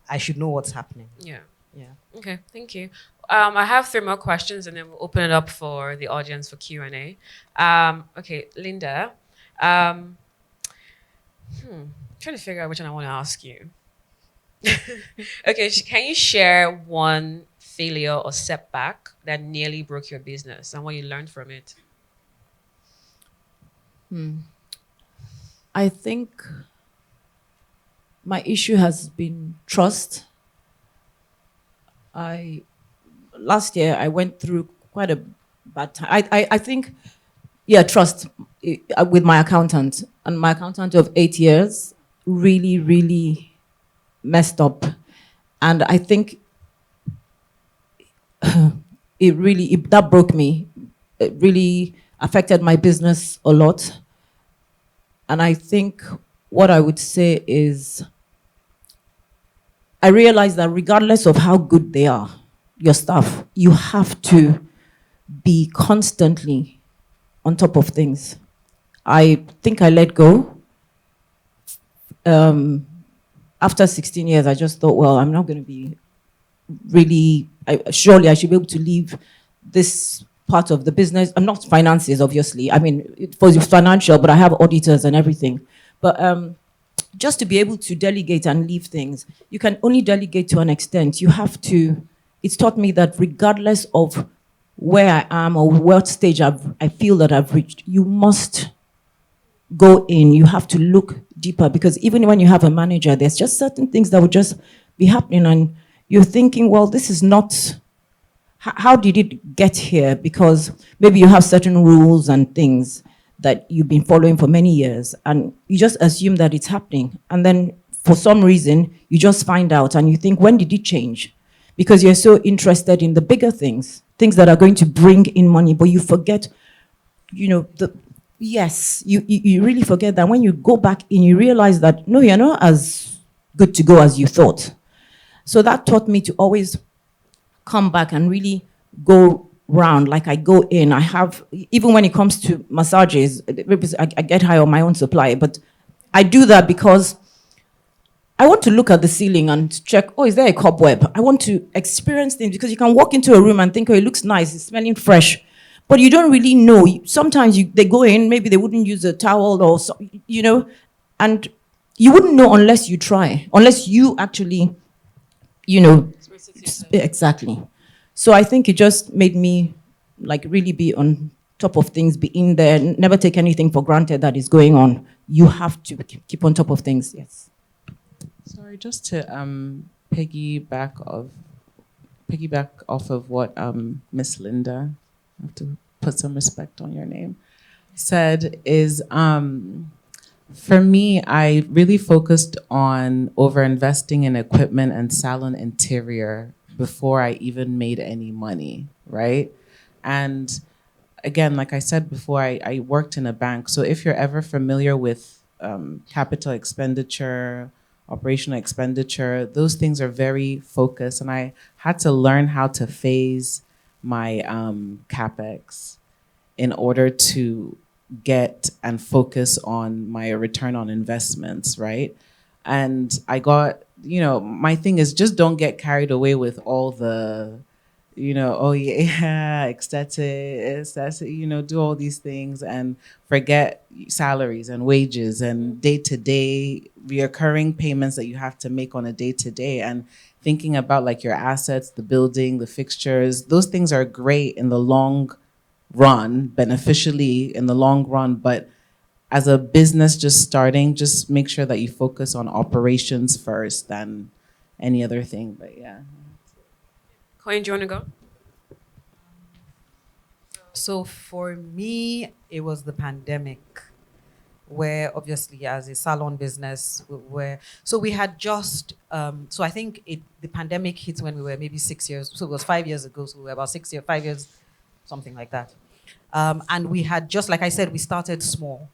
I should know what's happening. Yeah. Yeah. Okay, thank you. I have 3 more questions, and then we'll open it up for the audience for Q&A. Okay, Linda. Trying to figure out which one I want to ask you. Okay, can you share one failure or setback that nearly broke your business and what you learned from it? I think my issue has been trust. Last year I went through quite a bad time. I think, trust with my accountant. And my accountant of 8 years really, really messed up. And I think that broke me. It really affected my business a lot. And I think what I would say is, I realized that regardless of how good they are, your staff, you have to be constantly on top of things. I think I let go. After 16 years, I just thought, well, I'm not going to be really, surely I should be able to leave this part of the business. I'm not finances, obviously. I mean, it was financial, but I have auditors and everything. But just to be able to delegate and leave things, you can only delegate to an extent. You have to, it's taught me that regardless of where I am or what stage I feel that I've reached, you must go in. You have to look deeper, because even when you have a manager, there's just certain things that would just be happening, and you're thinking, well, this is not, how did it get here? Because maybe you have certain rules and things that you've been following for many years, and you just assume that it's happening. And then for some reason, you just find out and you think, when did it change? Because you're so interested in the bigger things that are going to bring in money, but you forget, you really forget that when you go back in, you realize that, no, you're not as good to go as you thought. So that taught me to always come back and really go round. Like I go in, I have, even when it comes to massages, I get high on my own supply, but I do that because I want to look at the ceiling and check, oh, is there a cobweb? I want to experience things, because you can walk into a room and think, oh, it looks nice, it's smelling fresh, but you don't really know. Sometimes they go in, maybe they wouldn't use a towel or so, and you wouldn't know unless you try, unless you actually, exactly. So I think it just made me like really be on top of things, be in there, never take anything for granted that is going on. You have to keep on top of things, yes. Sorry, just to piggyback off of what Miss Linda, I have to put some respect on your name, said is, for me, I really focused on over-investing in equipment and salon interior before I even made any money, right? And again, like I said before, I worked in a bank. So if you're ever familiar with capital expenditure, operational expenditure, those things are very focused. And I had to learn how to phase my CapEx in order to get and focus on my return on investments, right? And I got, my thing is just don't get carried away with all the, oh yeah, ecstatic, do all these things and forget salaries and wages and day to day reoccurring payments that you have to make on a day to day. And thinking about like your assets, the building, the fixtures, those things are great in the long run, beneficially in the long run, but as a business just starting, just make sure that you focus on operations first than any other thing. But yeah. Coin, do you want to go? So for me, it was the pandemic, where obviously as a salon business, where so we had just so I think the pandemic hit when we were maybe 6 years. So it was 5 years ago. So we were about 6 years, 5 years, something like that. And we had just, like I said, we started small,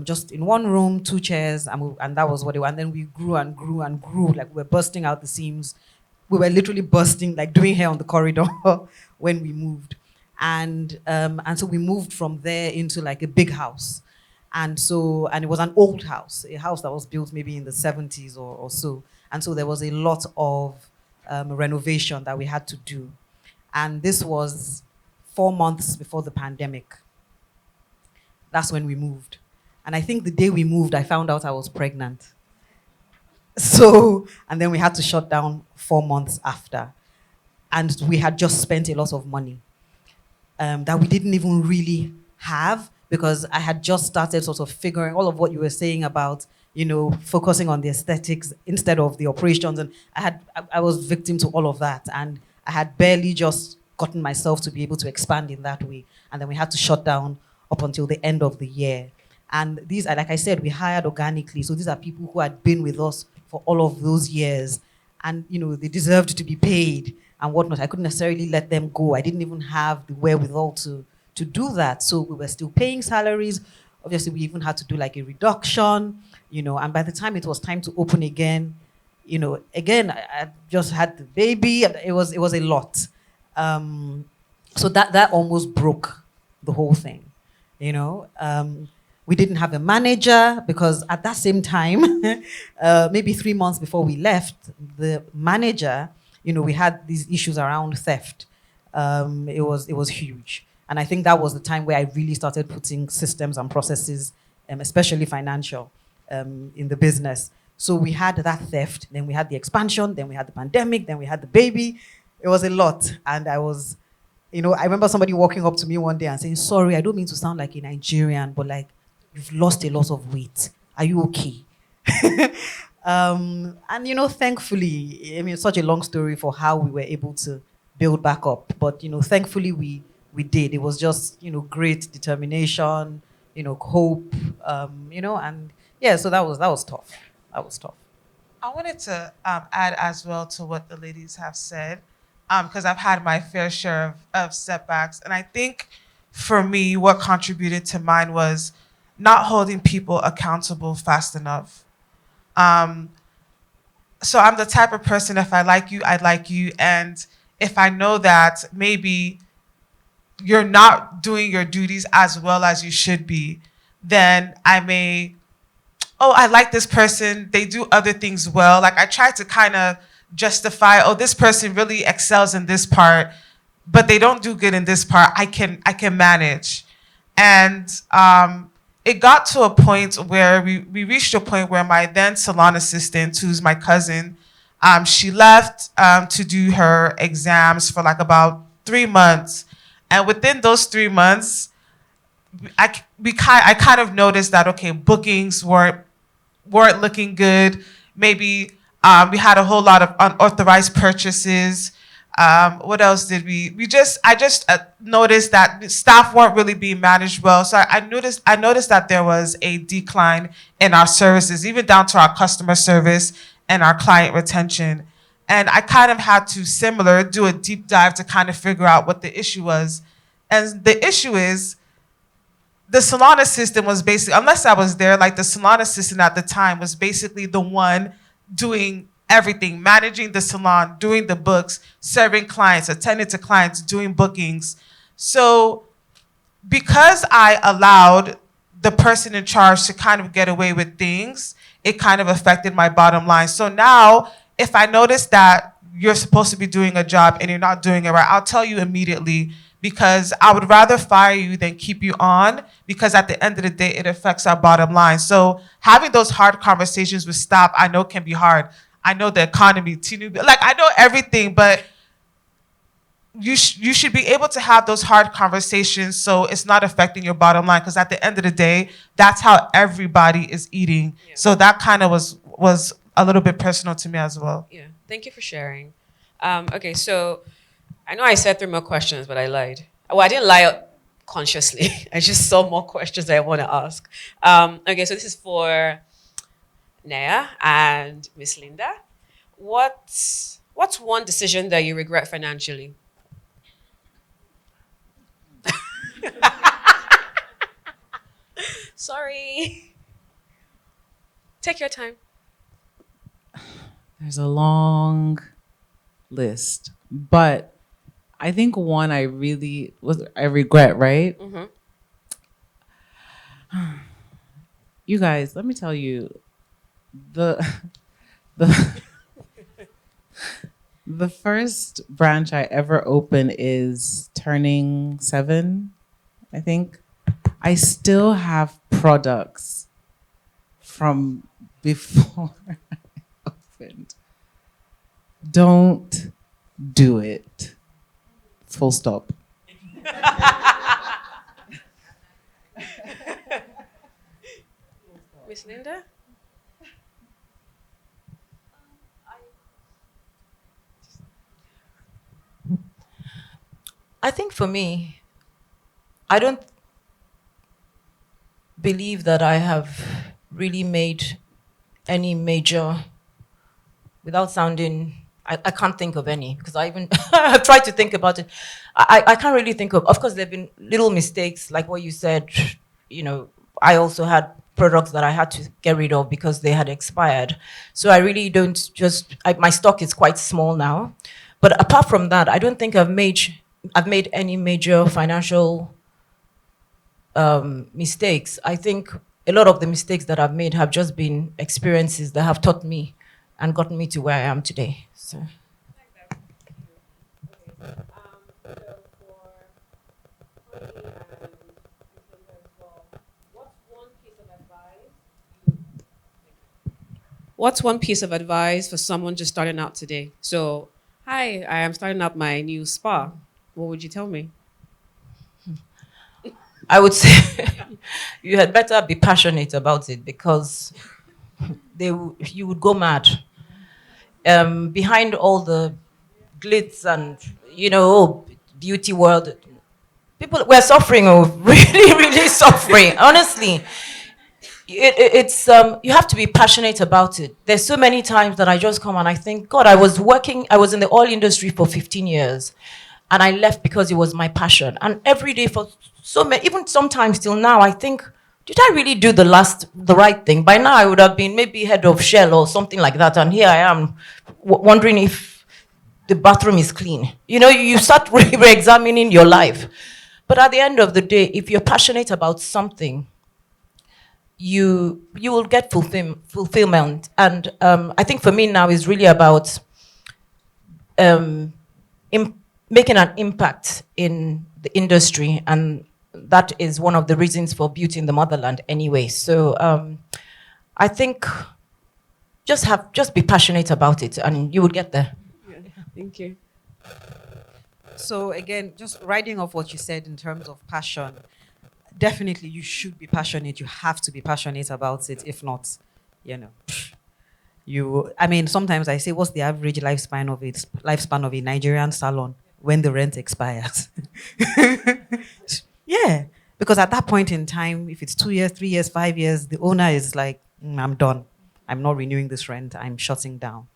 just in one room, two chairs, and that was what it was. And then we grew and grew and grew, like we were bursting out the seams. We were literally bursting, like doing hair on the corridor when we moved. And so we moved from there into like a big house. And it was an old house, a house that was built maybe in the 70s or so. And so there was a lot of renovation that we had to do. And this was 4 months before the pandemic. That's when we moved. And I think the day we moved, I found out I was pregnant. So, and then we had to shut down 4 months after. And we had just spent a lot of money that we didn't even really have, because I had just started sort of figuring all of what you were saying about, focusing on the aesthetics instead of the operations. And I was victim to all of that. And I had barely just gotten myself to be able to expand in that way. And then we had to shut down up until the end of the year. And these are, like I said, we hired organically. So these are people who had been with us for all of those years. And, they deserved to be paid and whatnot. I couldn't necessarily let them go. I didn't even have the wherewithal to do that. So we were still paying salaries. Obviously, we even had to do like a reduction, and by the time it was time to open again, again, I just had the baby. It was a lot. So that almost broke the whole thing, We didn't have a manager because at that same time, maybe 3 months before we left, the manager, we had these issues around theft. It was huge. And I think that was the time where I really started putting systems and processes, especially financial, in the business. So we had that theft, then we had the expansion, then we had the pandemic, then we had the baby. It was a lot. And I was, I remember somebody walking up to me one day and saying, "Sorry, I don't mean to sound like a Nigerian, but like, you've lost a lot of weight. Are you okay?" And thankfully, it's such a long story for how we were able to build back up. But thankfully we did. It was just great determination, hope, and yeah. So that was tough. That was tough. I wanted to add as well to what the ladies have said, because I've had my fair share of setbacks. And I think for me, what contributed to mine was not holding people accountable fast enough. So I'm the type of person, if I like you, I like you. And if I know that maybe you're not doing your duties as well as you should be, then I may, oh, I like this person, they do other things well. Like I try to kind of justify, oh, this person really excels in this part, but they don't do good in this part. I can manage. And it got to a point where we reached a point where my then salon assistant, who's my cousin, she left to do her exams for like about 3 months. And within those 3 months, I kind of noticed that, okay, bookings weren't looking good. Maybe we had a whole lot of unauthorized purchases. What else did I just noticed that staff weren't really being managed well. So I noticed that there was a decline in our services, even down to our customer service and our client retention. And I kind of had to do a deep dive to kind of figure out what the issue was. And the issue is the salon assistant was basically, unless I was there, like the salon assistant at the time was basically the one doing everything, managing the salon, doing the books, serving clients, attending to clients, doing bookings. So because I allowed the person in charge to kind of get away with things, it kind of affected my bottom line. So now, if I notice that you're supposed to be doing a job and you're not doing it right, I'll tell you immediately, because I would rather fire you than keep you on, because at the end of the day, it affects our bottom line. So having those hard conversations with staff, I know can be hard. I know the economy, like I know everything, but you should be able to have those hard conversations so it's not affecting your bottom line, because at the end of the day, that's how everybody is eating. Yeah. So that kind of was a little bit personal to me as well. Yeah, thank you for sharing. Okay, so I know I said 3 more questions, but I lied. Well, I didn't lie consciously. I just saw more questions that I want to ask. Okay, so this is for Naya and Miss Linda. What's one decision that you regret financially? Sorry. Take your time. There's a long list, but I think one I regret, right? Mhm. You guys, let me tell you, the the the first branch I ever opened is turning 7, I think. I still have products from before I opened. Don't do it. Full stop. Miss Linda? I think for me, I don't believe that I have really made any major, without sounding, I can't think of any, because I even I've tried to think about it. I can't really think of course, there have been little mistakes, like what you said, I also had products that I had to get rid of because they had expired. So I really don't my stock is quite small now. But apart from that, I don't think I've made any major financial mistakes. I think a lot of the mistakes that I've made have just been experiences that have taught me and gotten me to where I am today. So. What's one piece of advice for someone just starting out today? So, hi, I am starting up my new spa. What would you tell me? I would say you had better be passionate about it, because you would go mad. Behind all the glitz and beauty world, people were suffering, really, really suffering. Honestly, it's you have to be passionate about it. There's so many times that I just come and I think, God, I was in the oil industry for 15 years, and I left because it was my passion. And every day for so many, even sometimes till now, I think, did I really do the right thing? By now, I would have been maybe head of Shell or something like that. And here I am wondering if the bathroom is clean. You start re-examining your life. But at the end of the day, if you're passionate about something, you will get fulfillment. And I think for me now is really about making an impact in the industry, and that is one of the reasons for Beauty in the Motherland anyway. So I think just be passionate about it and you will get there. Yeah, thank you. So again, just riding off what you said in terms of passion, definitely you should be passionate. You have to be passionate about it. If not, sometimes I say, what's the average lifespan of a Nigerian salon when the rent expires? Yeah, because at that point in time, if it's 2 years, 3 years, 5 years, the owner is like, I'm done. I'm not renewing this rent. I'm shutting down.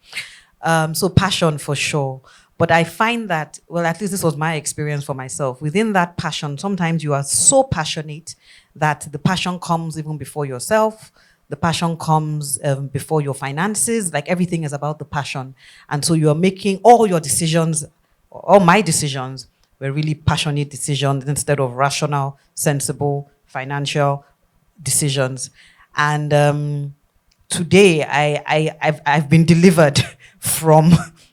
So passion for sure. But I find that, well, at least this was my experience for myself. Within that passion, sometimes you are so passionate that the passion comes even before yourself. The passion comes before your finances. Like everything is about the passion. And so you are making all your decisions, all my decisions, were really passionate decisions instead of rational, sensible, financial decisions. And today, I've been delivered from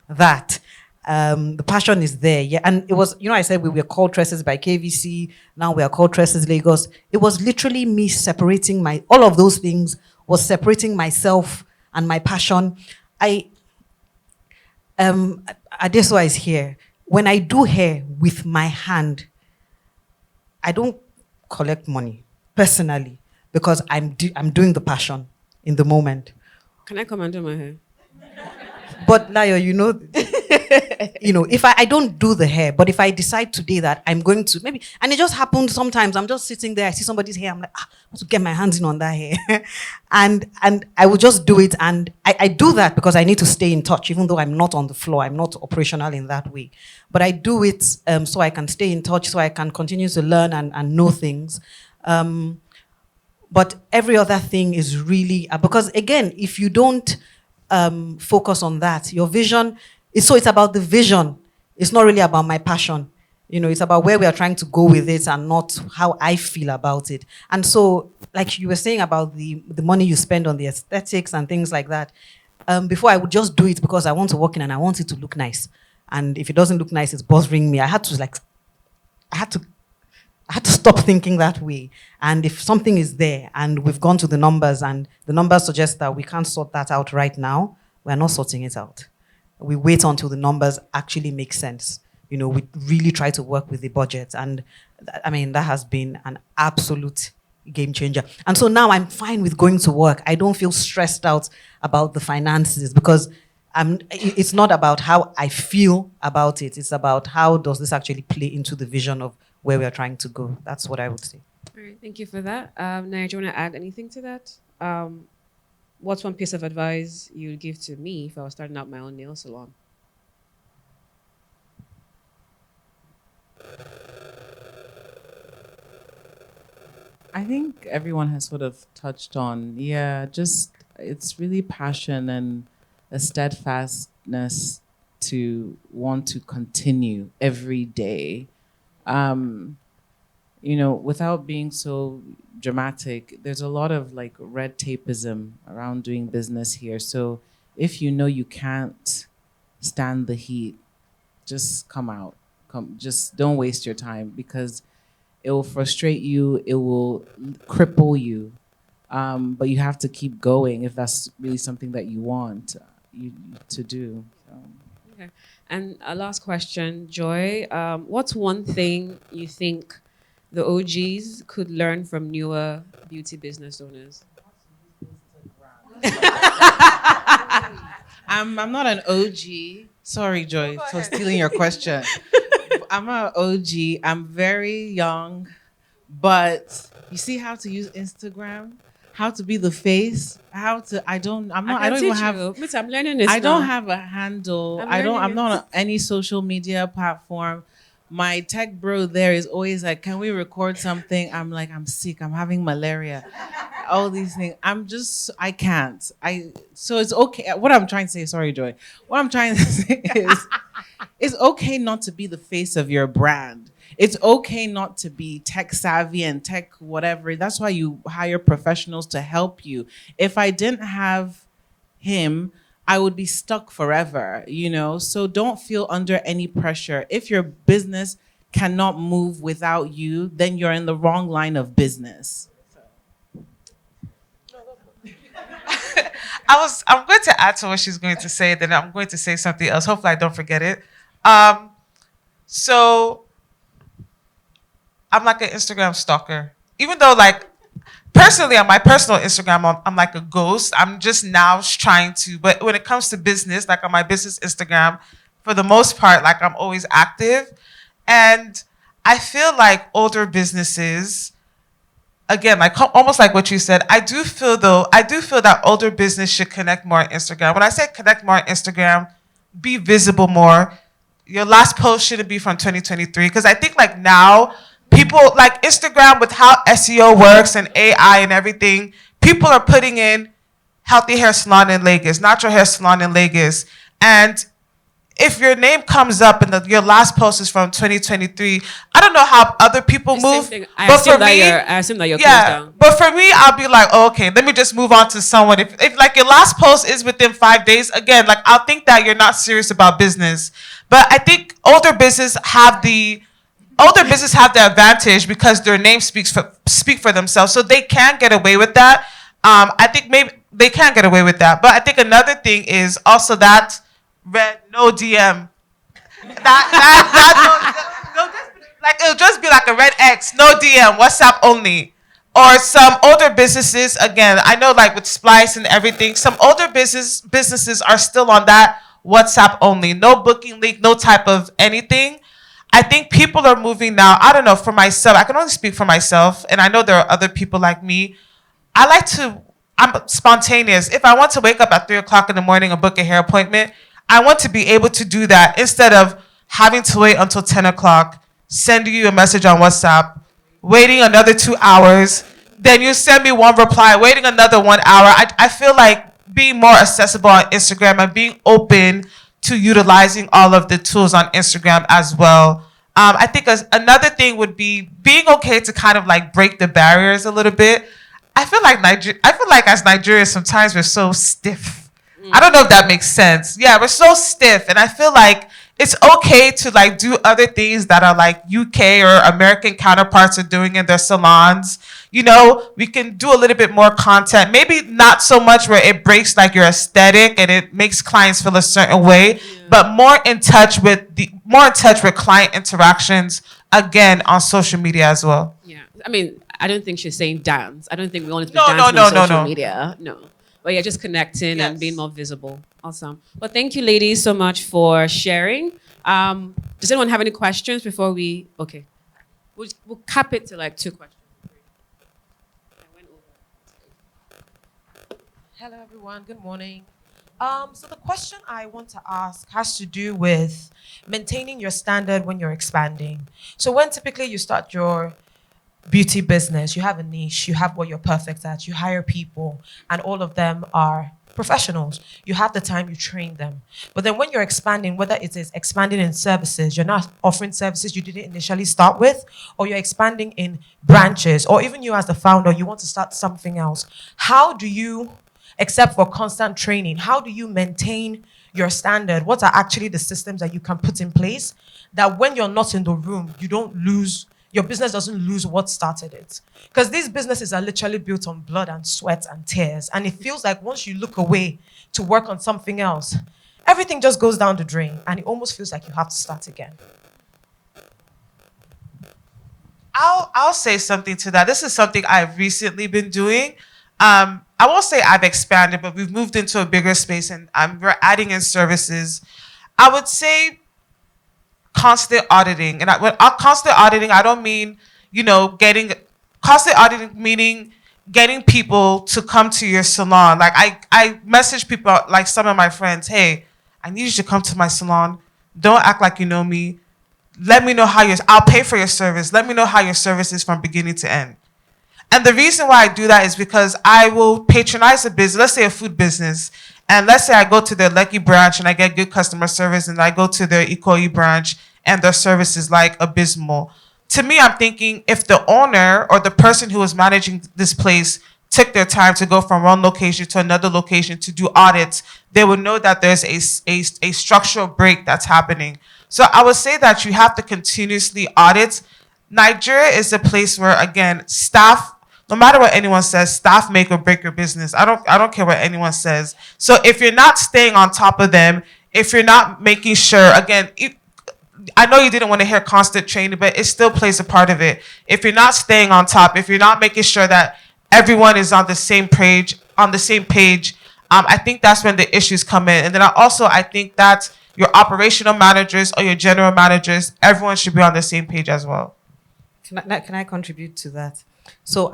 that. The passion is there, yeah. And it was, I said we were called Tresses by KVC. Now we are called Tresses Lagos. It was literally me separating all of those things was separating myself and my passion. Adesua is here. When I do hair with my hand, I don't collect money personally because I'm doing the passion in the moment. Can I come and do my hair? But Layo, if I don't do the hair, but if I decide today that I'm going to maybe, and it just happens sometimes, I'm just sitting there, I see somebody's hair, I'm like, I want to get my hands in on that hair. and I will just do it. And I do that because I need to stay in touch, even though I'm not on the floor, I'm not operational in that way. But I do it so I can stay in touch, so I can continue to learn and know things. But every other thing is really, because again, if you don't focus on that, your vision, it's about the vision. It's not really about my passion. It's about where we are trying to go with it and not how I feel about it. And so, like you were saying about the money you spend on the aesthetics and things like that, before I would just do it because I want to walk in and I want it to look nice. And if it doesn't look nice, it's bothering me. I had to stop thinking that way. And if something is there and we've gone to the numbers and the numbers suggest that we can't sort that out right now, we're not sorting it out. We wait until the numbers actually make sense. We really try to work with the budget. And that has been an absolute game changer. And so now I'm fine with going to work. I don't feel stressed out about the finances because it's not about how I feel about it. It's about how does this actually play into the vision of where we are trying to go. That's what I would say. All right, thank you for that. Naya, do you want to add anything to that? What's one piece of advice you would give to me if I was starting out my own nail salon? I think everyone has sort of touched on, just it's really passion and a steadfastness to want to continue every day. Without being so dramatic, there's a lot of like red tapeism around doing business here. So if you can't stand the heat, just come out. Just don't waste your time because it will frustrate you. It will cripple you. But you have to keep going if that's really something that you want to do. So. Okay. And a last question, Joy. What's one thing you think the OGs could learn from newer beauty business owners? I'm not an OG. Sorry, Joy, for stealing your question. I'm an OG. I'm very young, but you see how to use Instagram, how to be the face, I'm learning this. I don't have a handle. I'm not on any social media platform. My tech bro there is always like, can we record something? I'm like, I'm sick. I'm having malaria. All these things. I can't. So it's okay. What I'm trying to say, sorry, Joy. What I'm trying to say is, it's okay not to be the face of your brand. It's okay not to be tech savvy and tech whatever. That's why you hire professionals to help you. If I didn't have him, I would be stuck forever, So don't feel under any pressure. If your business cannot move without you, then you're in the wrong line of business. I'm going to add to what she's going to say, then I'm going to say something else. Hopefully I don't forget it. So I'm like an Instagram stalker. Even though personally, on my personal Instagram, I'm like a ghost. I'm just now trying to, but when it comes to business, like on my business Instagram, for the most part, I'm always active. And I feel like older businesses, again, almost like what you said, I do feel that older business should connect more on Instagram. When I say connect more on Instagram, be visible more. Your last post shouldn't be from 2023. Because I think now, people like Instagram with how SEO works and AI and everything, people are putting in healthy hair salon in Lagos, natural hair salon in Lagos. And if your name comes up and your last post is from 2023, I don't know how other people The same move, thing. but for me, I assume that you're closed yeah, down. but for me, I'll be like, oh, okay, let me just move on to someone. If like your last post is within 5 days, again, like I'll think that you're not serious about business. But I think older business have the advantage because their name speak for themselves, so they can get away with that. I think maybe they can get away with that. But I think another thing is also that red no DM. Like it'll just be like a red X, no DM, WhatsApp only. Or some older businesses, again, I know like with Splice and everything, some older businesses are still on that WhatsApp only, no booking link, no type of anything. I think people are moving now. I don't know, for myself, I can only speak for myself, and I know there are other people like me. I'm spontaneous. If I want to wake up at 3 o'clock in the morning and book a hair appointment, I want to be able to do that instead of having to wait until 10 o'clock, sending you a message on WhatsApp, waiting another 2 hours, then you send me one reply, waiting another 1 hour. I feel like being more accessible on Instagram and being open to utilizing all of the tools on Instagram as well. I think another thing would be being okay to kind of like break the barriers a little bit. I feel like as Nigerians sometimes we're so stiff. I don't know if that makes sense. Yeah, we're so stiff, and I feel like it's okay to like do other things that are like UK or American counterparts are doing in their salons. You know, we can do a little bit more content. Maybe not so much where it breaks like your aesthetic and it makes clients feel a certain way, but more in touch with client interactions again on social media as well. Yeah. I mean, I don't think she's saying dance. I don't think we want it to be No, dancing no, on no, social no. media. No. But yeah, just connecting and being Yes. more visible. Awesome. Well, thank you, ladies, so much for sharing. Does anyone have any questions before we? Okay. We'll cap it to like 2 questions. Hello, everyone. Good morning. So the question I want to ask has to do with maintaining your standard when you're expanding. So when typically you start your beauty business, you have a niche, you have what you're perfect at, you hire people, and all of them are professionals. You have the time, you train them. But then when you're expanding, whether it is expanding in services, you're not offering services you didn't initially start with, or you're expanding in branches, or even you as the founder, you want to start something else. How do you, except for constant training, how do you maintain your standard? What are actually the systems that you can put in place that when you're not in the room, you don't lose, your business doesn't lose what started it? Because these businesses are literally built on blood and sweat and tears. And it feels like once you look away to work on something else, everything just goes down the drain. And it almost feels like you have to start again. I'll say something to that. This is something I've recently been doing. I won't say I've expanded, but we've moved into a bigger space and we're adding in services. I would say constant auditing. And when constant auditing, I don't mean, constant auditing meaning getting people to come to your salon. Like I message people, like some of my friends, hey, I need you to come to my salon. Don't act like you know me. Let me know I'll pay for your service. Let me know how your service is from beginning to end. And the reason why I do that is because I will patronize a business, let's say a food business, and let's say I go to their Lekki branch and I get good customer service, and I go to their Ikoyi branch and their service is like abysmal. To me, I'm thinking if the owner or the person who is managing this place took their time to go from one location to another location to do audits, they would know that there's a structural break that's happening. So I would say that you have to continuously audit. Nigeria is a place where, again, staff, no matter what anyone says, staff make or break your business. I don't care what anyone says. So if you're not staying on top of them, if you're not making sure, again, I know you didn't want to hear constant training, but it still plays a part of it. If you're not staying on top, if you're not making sure that everyone is on the same page, I think that's when the issues come in. And then I think that your operational managers or your general managers, everyone should be on the same page as well. Can I contribute to that? So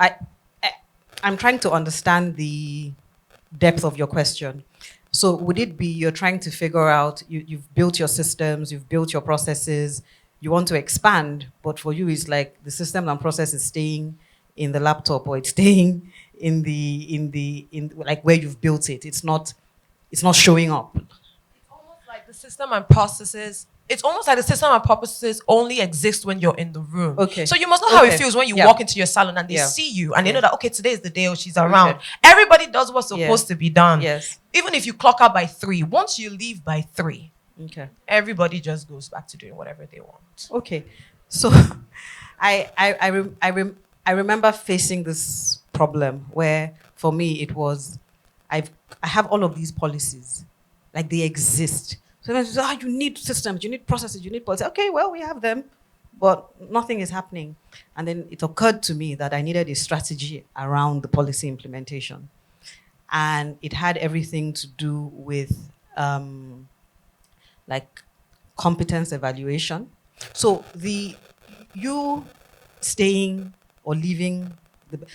I'm trying to understand the depth of your question. So would it be you're trying to figure out, you've built your systems, you've built your processes, you want to expand, but for you it's like the system and process is staying in the laptop, or it's staying in like where you've built it. It's not showing up. Like the system and processes. It's almost like the system and processes only exist when you're in the room. Okay. So you must know how it Okay. feels when you Yeah. walk into your salon and they Yeah. see you and they Yeah. know that, okay, today is the day or she's around. Okay. Everybody does what's Yeah. supposed to be done. Yes. Even if you clock out by 3, once you leave by 3, Okay. everybody just goes back to doing whatever they want. Okay. So I remember facing this problem where for me it was I have all of these policies. Like they exist. So everyone says, you need systems, you need processes, you need policies. Okay, well, we have them, but nothing is happening. And then it occurred to me that I needed a strategy around the policy implementation. And it had everything to do with like competence evaluation. So you staying or leaving,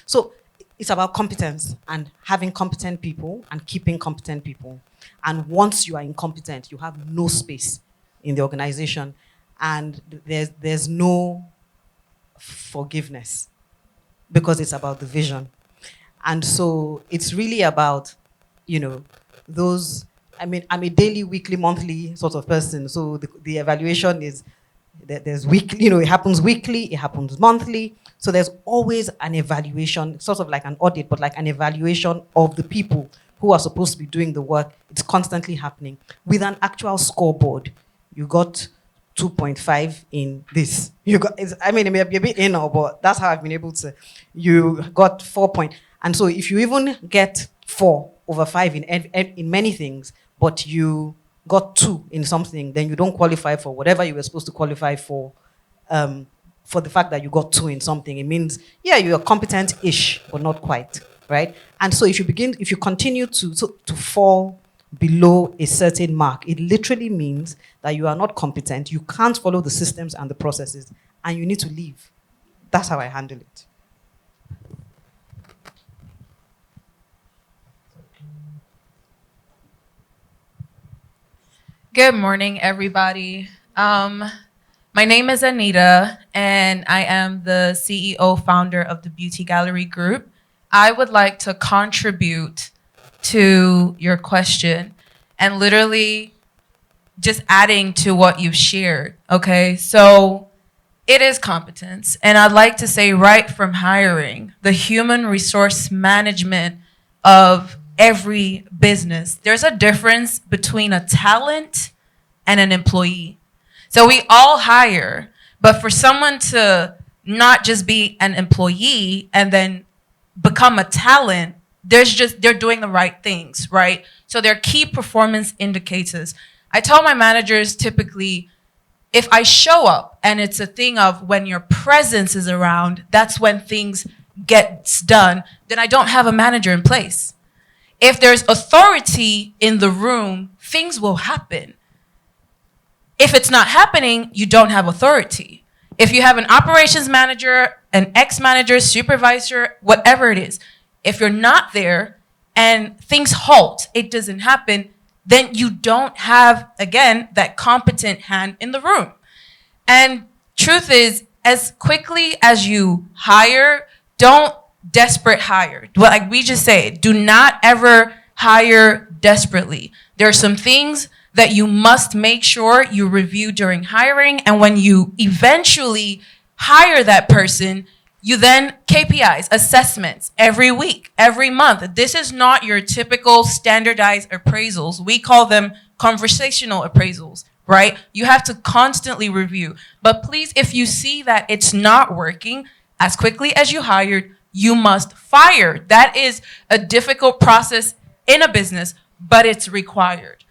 so it's about competence and having competent people and keeping competent people. And once you are incompetent, you have no space in the organization, and there's no forgiveness because it's about the vision. And so it's really about, those. I mean, I'm a daily, weekly, monthly sort of person. So the evaluation is there's weekly, it happens weekly, it happens monthly. So there's always an evaluation, sort of like an audit, but like an evaluation of the people who are supposed to be doing the work. It's constantly happening with an actual scoreboard. You got 2.5 in this. It may be a bit anal, but that's how I've been able to. You got 4 point. And so if you even get 4/5 in many things, but you got 2 in something, then you don't qualify for whatever you were supposed to qualify for the fact that you got 2 in something. It means, you're competent-ish, but not quite, right? And so if you continue to fall below a certain mark, it literally means that you are not competent, you can't follow the systems and the processes, and you need to leave. That's how I handle it. Good morning, everybody. My name is Anita, and I am the CEO founder of the Beauty Gallery Group. I would like to contribute to your question and literally just adding to what you've shared, okay? So it is competence, and I'd like to say right from hiring, the human resource management of every business. There's a difference between a talent and an employee. So we all hire, but for someone to not just be an employee and then become a talent, they're doing the right things, right? So they're key performance indicators. I tell my managers typically, if I show up and it's a thing of when your presence is around, that's when things gets done, then I don't have a manager in place. If there's authority in the room, things will happen. If it's not happening, you don't have authority. If you have an operations manager, an ex-manager, supervisor, whatever it is, if you're not there and things halt, it doesn't happen, then you don't have, again, that competent hand in the room. And truth is, as quickly as you hire, don't desperate hire. Like we just say, do not ever hire desperately. There are some things that you must make sure you review during hiring. And when you eventually hire that person, you then KPIs, assessments every week, every month. This is not your typical standardized appraisals. We call them conversational appraisals, right? You have to constantly review. But please, if you see that it's not working as quickly as you hired, you must fire. That is a difficult process in a business, but it's required.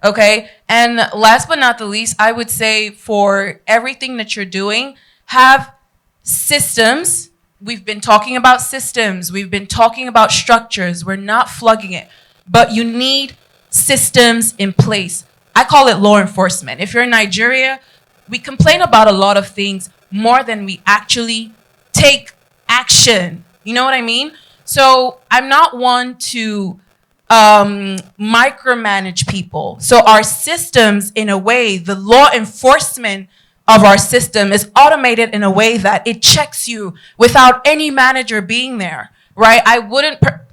Okay? And last but not the least, I would say for everything that you're doing, have systems. We've been talking about systems. We've been talking about structures. We're not flooding it. But you need systems in place. I call it law enforcement. If you're in Nigeria, we complain about a lot of things more than we actually take action. You know what I mean? So I'm not one to micromanage people. So our systems, in a way, the law enforcement of our system is automated in a way that it checks you without any manager being there, right?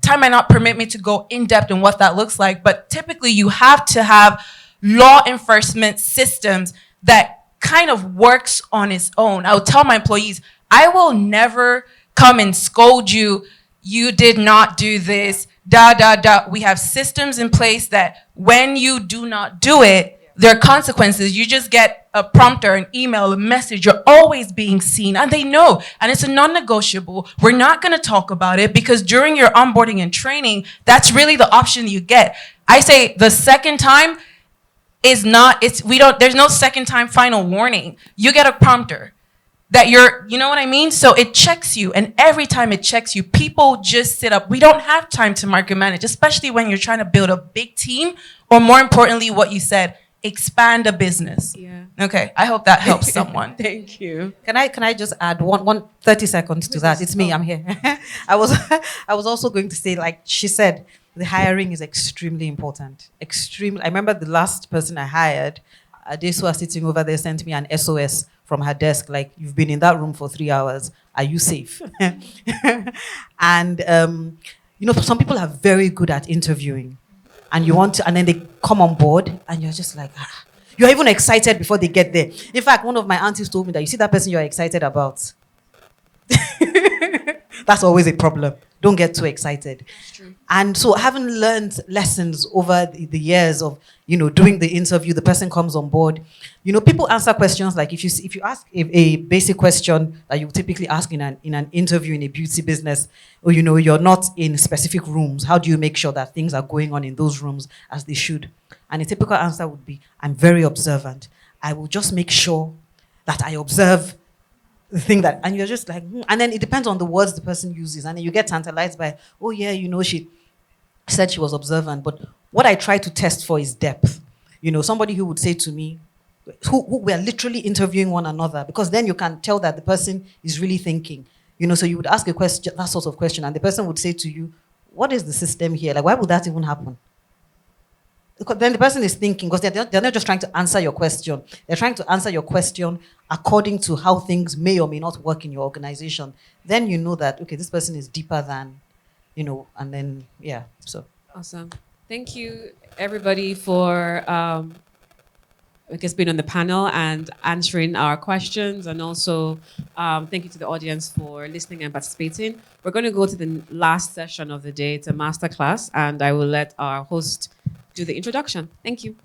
Time might not permit me to go in depth in what that looks like, but typically you have to have law enforcement systems that kind of works on its own. I would tell my employees, I will never come and scold you. You did not do this, da, da, da. We have systems in place that when you do not do it, there are consequences. You just get a prompter, an email, a message. You're always being seen, and they know. And it's a non-negotiable. We're not going to talk about it because during your onboarding and training, that's really the option you get. I say the second time is not. There's no second time final warning. You get a prompter that you know what I mean? So it checks you, and every time it checks you, people just sit up. We don't have time to micromanage, especially when you're trying to build a big team, or more importantly, what you said, expand a business. Yeah. Okay, I hope that helps someone. Thank you. Can I just add 30 seconds to that? It's me, I'm here. I was also going to say, like she said, the hiring is extremely important. Extremely. I remember the last person I hired, Adesu sitting over there sent me an SOS from her desk, like, you've been in that room for 3 hours. Are you safe? And some people are very good at interviewing. And and then they come on board and you're just like, you're even excited before they get there. In fact, one of my aunties told me that you see that person you're excited about. That's always a problem. Don't get too excited. That's true. And so having learned lessons over the years of, doing the interview, the person comes on board. People answer questions like if you ask a basic question that you typically ask in an interview in a beauty business, or you're not in specific rooms, how do you make sure that things are going on in those rooms as they should? And a typical answer would be, I'm very observant. I will just make sure that I observe the thing that, and you're just like, and then it depends on the words the person uses, and then you get tantalized by, oh yeah, she said she was observant, but what I try to test for is depth. Somebody who would say to me, who we're literally interviewing one another, because then you can tell that the person is really thinking. So you would ask a question, that sort of question, and the person would say to you, what is the system here? Like, why would that even happen? Because then the person is thinking, because they're not just trying to answer your question. They're trying to answer your question according to how things may or may not work in your organization. Then you know that, okay, this person is deeper than, and then, yeah, so. Awesome. Thank you, everybody, for being on the panel and answering our questions. And also, thank you to the audience for listening and participating. We're going to go to the last session of the day. It's a masterclass, and I will let our host do the introduction. Thank you.